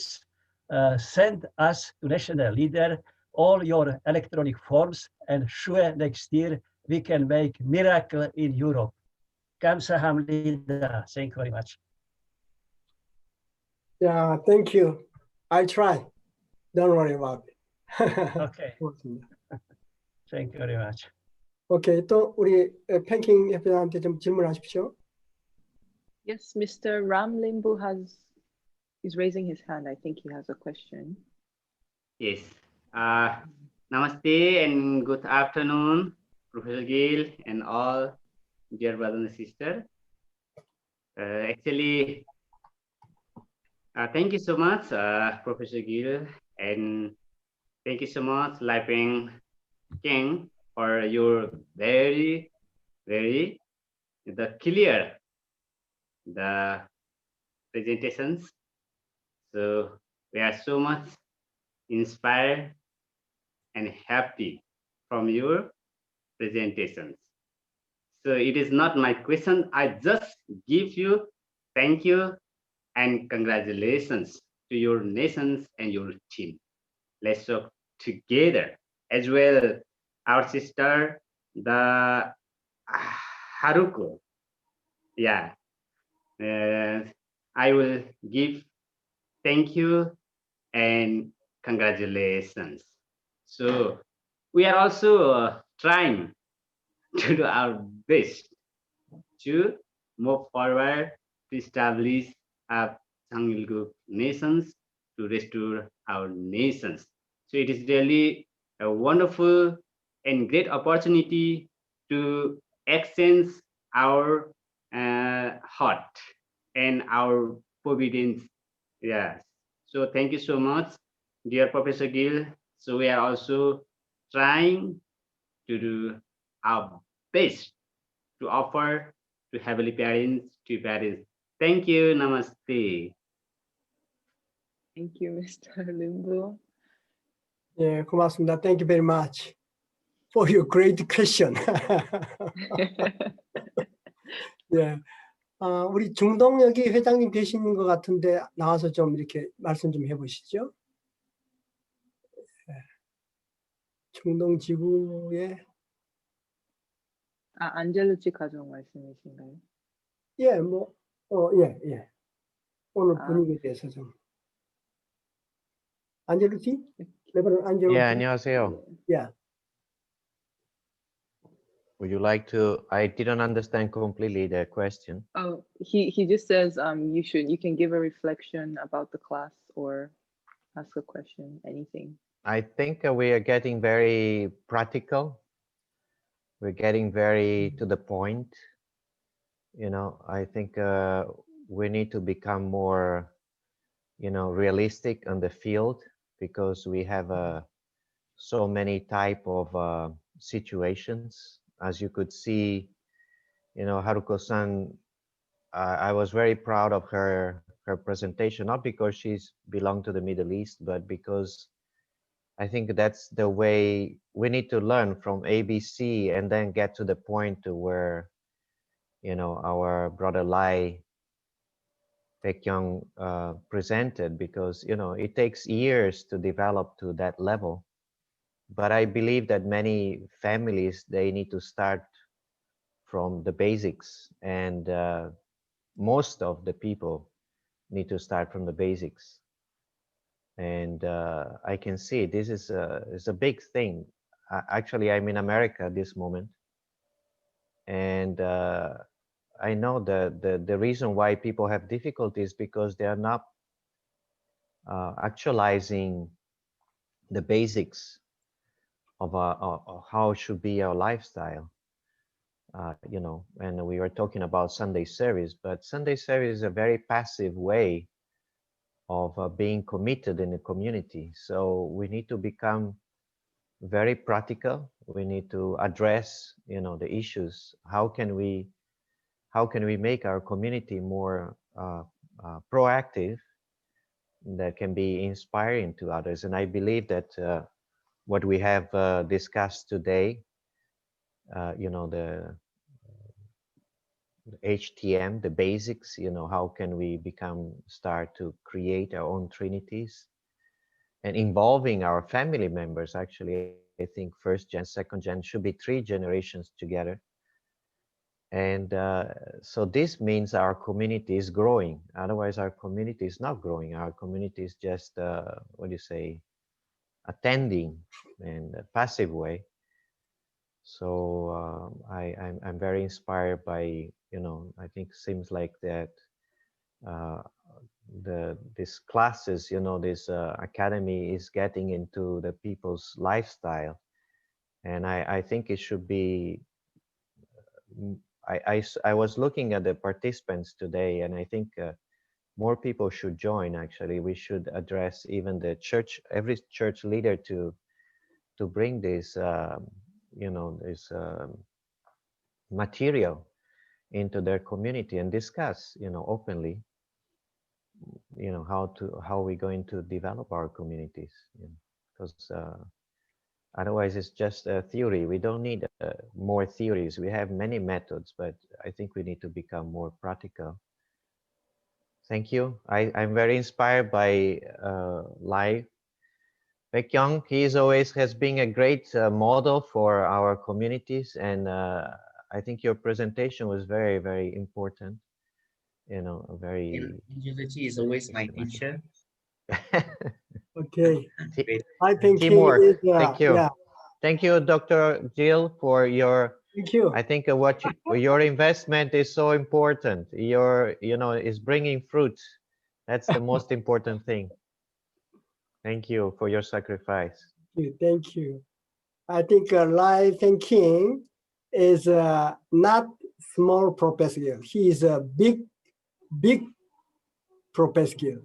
send us to national leader all your electronic forms, and sure next year we can make miracle in Europe. 감사합니다. Thank you very much. Yeah, thank you. I try. Don't worry about it. Okay. Thank you very much. 오케이, 또 우리 팽킹 협회장한테 좀 질문하십시오. Yes, Mr. Ram Limbu is raising his hand. I think he has a question. Yes. Namaste and good afternoon, Professor Gill and all dear brothers and sisters. Actually, thank you so much, Professor Gill, and thank you so much, Peng King, for your very clear the presentations. So we are so much inspired and happy from your presentations. So it is not my question. I just give you thank you and congratulations to your nations and your team. Let's work together as well. Our sister, the Haruko. Yeah. I will give thank you and congratulations. So we are also trying to do our best to move forward to establish a Hangul group nations, to restore our nations. So it is really a wonderful and great opportunity to exchange our heart and our providence. Yes. So thank you so much, dear Professor Gill. So we are also trying to do our best to offer to heavenly parents, to parents. Thank you. Namaste. Thank you, Mr. Limbu. 예, 고맙습니다. Thank you very much for your great question. 예, 우리 중동 여기 회장님 계시는 것 같은데 나와서 좀 이렇게 말씀 좀 해보시죠. 중동 지구에 안젤루치 가족 말씀이신가요? 예, 뭐, 예. 오늘 분위기에 대해서 좀. 안젤루티? 레버런 안젤루티? 예, 안녕하세요. 예. Would you like to? I didn't understand completely the question. Oh, he just says you can give a reflection about the class or ask a question, anything. I think we are getting very practical. We're getting very to the point. You know, I think we need to become more, you know, realistic on the field because we have so many type of situations. As you could see, you know, Haruko-san, I was very proud of her presentation, not because she's belonged to the Middle East, but because I think that's the way we need to learn from ABC and then get to the point to where, you know, our brother Lai Baekhyun presented, because, you know, it takes years to develop to that level. But I believe that many families, they need to start from the basics, and most of the people need to start from the basics. And I can see this is a big thing. Actually, I'm in America at this moment, and I know the reason why people have difficulties because they are not actualizing the basics of how should be our lifestyle. You know, and we were talking about Sunday service, but Sunday service is a very passive way of being committed in the community. So we need to become very practical. We need to address, you know, the issues. How can we make our community more proactive, that can be inspiring to others? And I believe that what we have discussed today, you know, the HTM, the basics, you know, how can we start to create our own trinities, and involving our family members. Actually, I think first gen, second gen should be 3 generations together. And so this means our community is growing. Otherwise, our community is not growing. Our community is just, what do you say, attending in a passive way. So I'm very inspired by, you know, I think seems like that uh, these classes, you know, this academy is getting into the people's lifestyle. And I think it should be, I was looking at the participants today, and I think more people should join. Actually, we should address even the church, every church leader to bring this, you know, this material into their community and discuss, you know, openly, you know, how we're going to develop our communities, you know, because otherwise it's just a theory. We don't need more theories. We have many methods, but I think we need to become more practical. Thank you. I'm very inspired by Lai Baekhyun. He always has been a great model for our communities, and I think your presentation was very, very important. You know, a very Agility is always my teacher. Okay. Great. I think teamwork. is, Thank you. yeah. Thank you, Dr. Gill, for your. Thank you. I think your investment is so important. You know, is bringing fruit. That's the most important thing. Thank you for your sacrifice. Thank you. I think Lai King is not small professor. He is a big professor.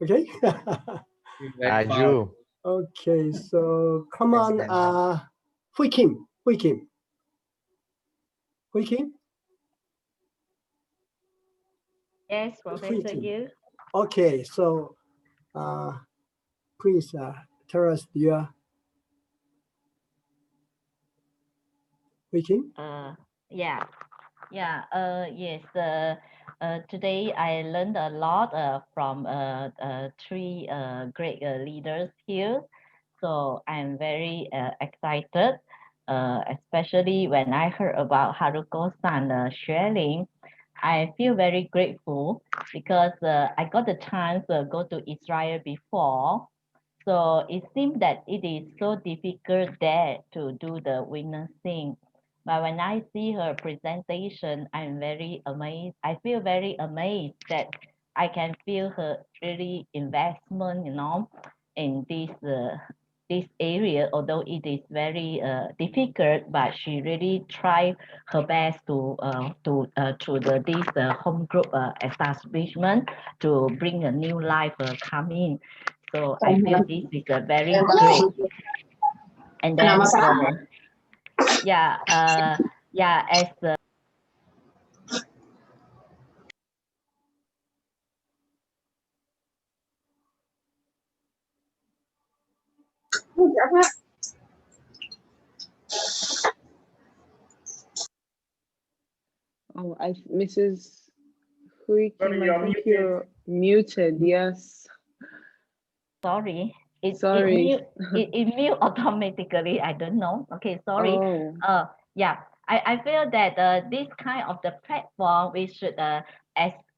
Okay. Aju. Okay. So come on, Hui Kim. Yes, Professor Gill. Okay. So please tell us your Hui Kim. Yeah. Yes. Today I learned a lot from 3 great leaders here. So I'm very excited, especially when I heard about Haruko-san sharing. I feel very grateful because I got the chance to go to Israel before. So it seems that it is so difficult there to do the witnessing. But when I see her presentation, I'm very amazed. I feel very amazed that I can feel her really investment, in this area, although it is very difficult, but she really tried her best to this home group establishment to bring a new life come in. So I feel this is a very great. And then as the Oh, Mrs. Hui Kim, I think you're muted. Yes. sorry, Sorry. it mute automatically. I don't know. Okay, sorry. Oh. Yeah, I feel that this kind of the platform we should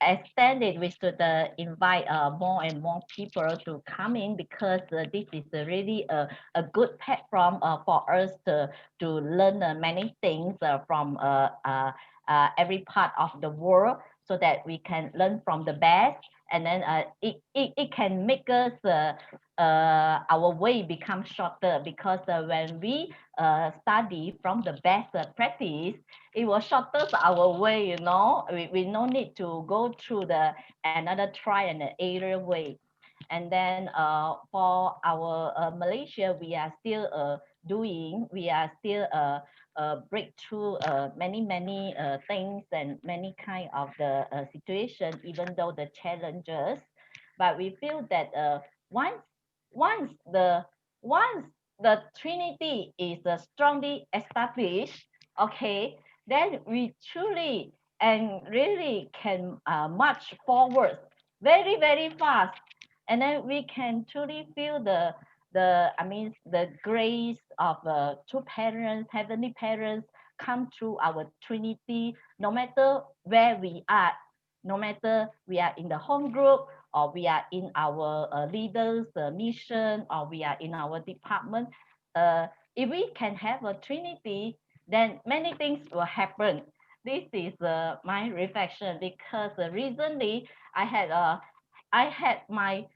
extend it. We should invite more and more people to come in, because this is really a good platform for us to learn many things from every part of the world, so that we can learn from the best, and then it can make us our way become shorter, because when we study from the best practice, it will shorten our way, we no need to go through the another try and error way. And then for our Malaysia, we are still breakthrough many things and many kind of the situation, even though the challenges. But we feel that once the Trinity is strongly established, okay, then we truly and really can march forward very fast, and then we can truly feel the grace of two parents, heavenly parents, come through our Trinity, no matter where we are, no matter we are in the home group, or we are in our leaders mission, or we are in our department. If we can have a Trinity, then many things will happen. This is my reflection, because recently I had my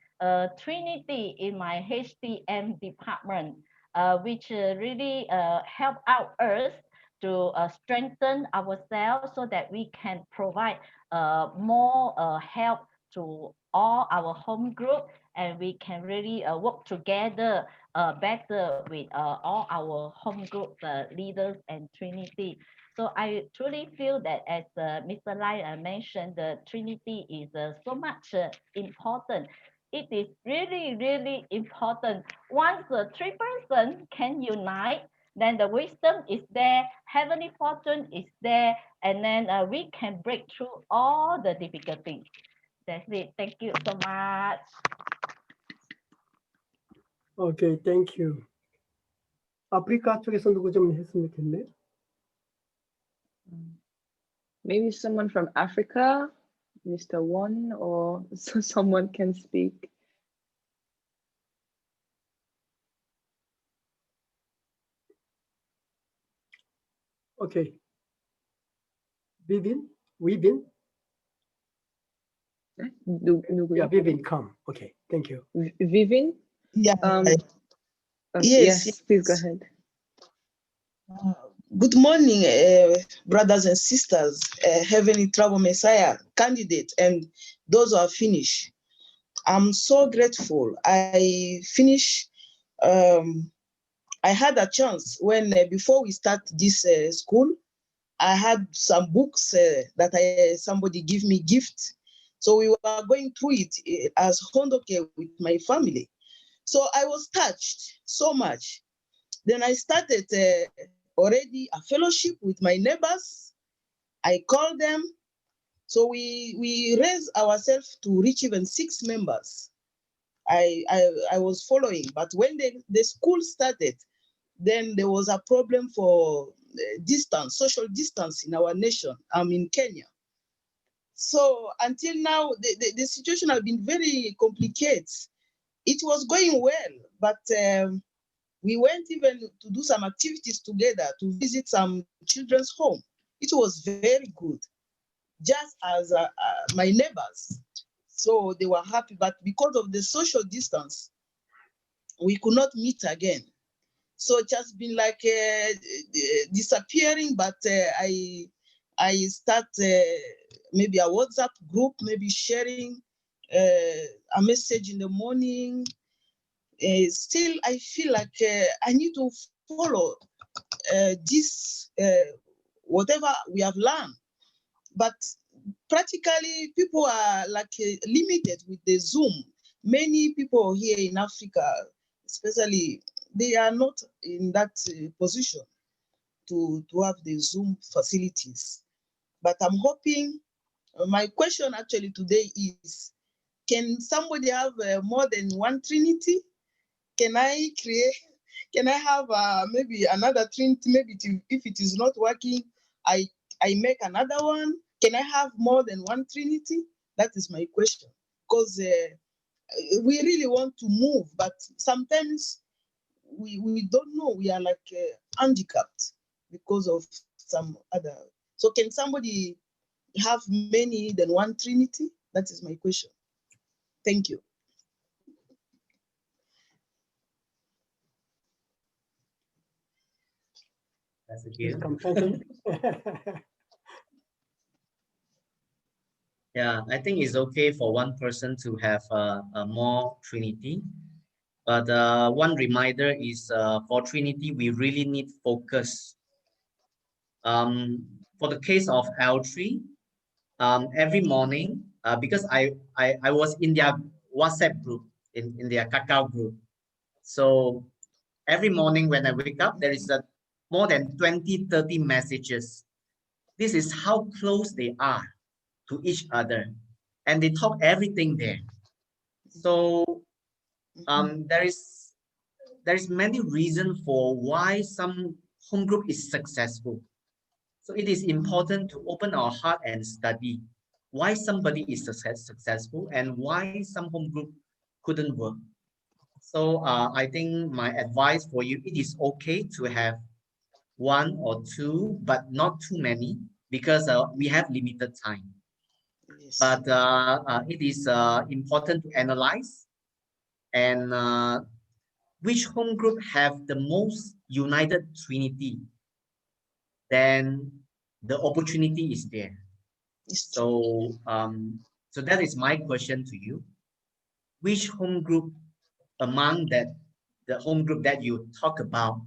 Trinity in my HTM department, which really help out us to strengthen ourselves, so that we can provide more help to all our home group, and we can really work together better with all our home group leaders and Trinity. So I truly feel that, as Mr. Lai mentioned, the Trinity is so much important. It is really important. Once the three persons can unite, then the wisdom is there, heavenly fortune is there, and then we can break through all the difficulties. That's it. Thank you so much. Okay, thank you. 아프리카 쪽에서 누구 좀 했으면 좋겠네. Maybe someone from Africa, Mr. Won, or someone can speak. Okay. Vivian? Yeah, Vivian, come. Okay, thank you. Vivian? Yeah. Yes, please go ahead. Good morning, brothers and sisters, Heavenly Travel Messiah candidate, and those who are finished. I'm so grateful. I finished. I had a chance when before we start this school, I had some books that somebody give me gift. So we were going through it as Hondoke with my family. So I was touched so much. Then I started already a fellowship with my neighbors. I called them. So we raised ourselves to reach even 6 members. I was following, but when the school started, then there was a problem for distance, social distance in our nation. I'm in Kenya. So until now, the situation has been very complicated. It was going well, but We went even to do some activities together, to visit some children's home. It was very good, just as my neighbors. So they were happy, but because of the social distance, we could not meet again. So it has been like disappearing, but I start maybe a WhatsApp group, maybe sharing a message in the morning. Still, I feel like I need to follow this, whatever we have learned. But practically, people are like limited with the Zoom. Many people here in Africa, especially, they are not in that position to have the Zoom facilities. But I'm hoping, my question actually today is, can somebody have more than one Trinity? Can I have maybe another Trinity? Maybe if it is not working, I make another one. Can I have more than one Trinity? That is my question. Because we really want to move, but sometimes we don't know. We are like handicapped because of some other. So can somebody have many than one Trinity? That is my question. Thank you. That's a Gill. Yeah, I think it's okay for one person to have a more Trinity. But one reminder is for Trinity, we really need focus. For the case of L3, every morning, because I was in their WhatsApp group, in their Kakao group. So every morning when I wake up, there is more than 20, 30 messages. This is how close they are to each other. And they talk everything there. So there is many reasons for why some home group is successful. So it is important to open our heart and study why somebody is successful and why some home group couldn't work. So I think my advice for you, it is okay to have one or two, but not too many, because we have limited time. Yes. But it is important to analyze and which home group have the most united Trinity, then the opportunity is there. So, so that is my question to you. Which home group among the home group that you talk about,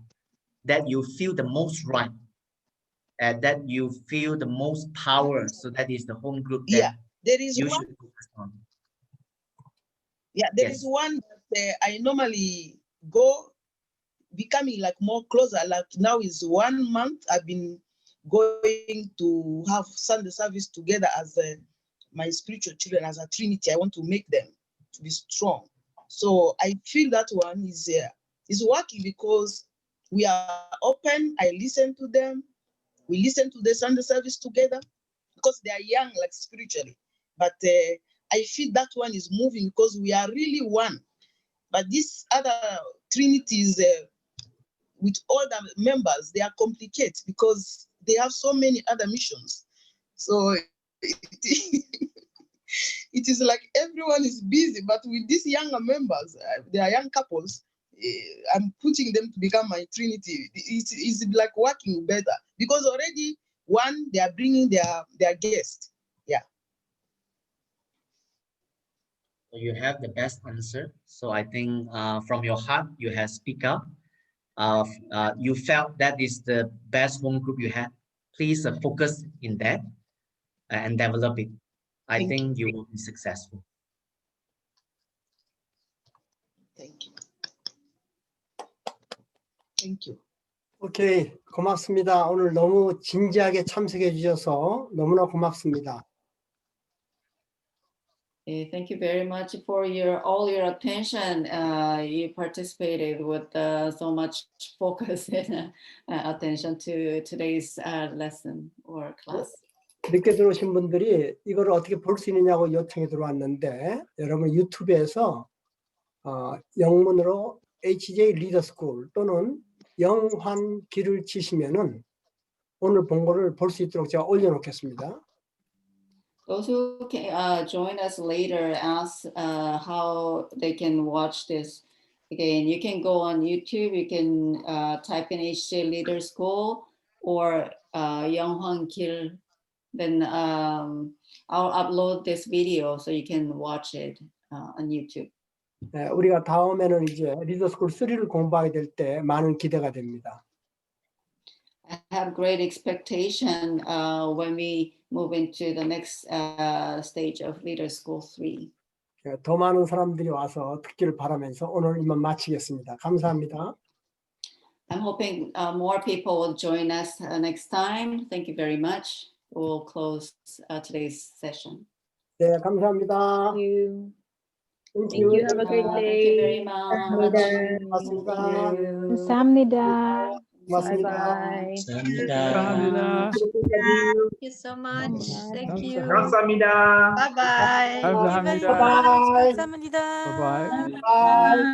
that you feel the most right, and that you feel the most power, so that is the home group that there is you one, should focus on? Yeah, there is one that I normally go, becoming like more closer. Like now is 1 month I've been going to have Sunday service together as my spiritual children, as a Trinity. I want to make them to be strong. So I feel that one is working because we are open. I listen to them. We listen to the Sunday service together because they are young, like spiritually. But I feel that one is moving because we are really one. But these other Trinities, with all the members, they are complicated because they have so many other missions. So it is like everyone is busy, but with these younger members, they are young couples, I'm putting them to become my Trinity. It's like working better because already one, they are bringing their guest. Yeah. You have the best answer. So I think from your heart, you have speak up. You felt that is the best home group you had. Please focus in that and develop it. I think you will be successful. Thank you. Thank you. 오케이, 고맙습니다. 오늘 너무 진지하게 참석해 주셔서 너무나 고맙습니다. Thank you very much for all your attention. You participated with so much focus and attention to today's lesson or class. 늦게 들어오신 분들이 이걸 어떻게 볼 수 있느냐고 요청이 들어왔는데 여러분 유튜브에서 영문으로 HJ 리더스쿨 또는 영환길을 치시면은 오늘 본거를 볼 수 있도록 제가 올려놓겠습니다. Those who can join us later ask how they can watch this. Again, you can go on YouTube, you can type in HJ Leaderschool or Yonghwan Gill. Then I'll upload this video so you can watch it on YouTube. 네, 우리가 다음에는 이제 리더스쿨 3를 공부하게 될 때 많은 기대가 됩니다. I have great expectation when we move into the next stage of Leaderschool 3. 더 많은 사람들이 와서 듣기를 바라면서 오늘 이만 마치겠습니다. 감사합니다. I'm hoping more people will join us next time. Thank you very much. We'll close today's session. 네, 감사합니다. Thank you. Thank Thank you. Have a great Thank you day. very much. 고맙습니다. 감사합니다. 고맙습니다. Bye bye. 감사합니다. Thank you so much. Thank you. 감사합니다. Bye bye. 감사합니다. Bye-bye. 감사합니다. Bye bye. Bye.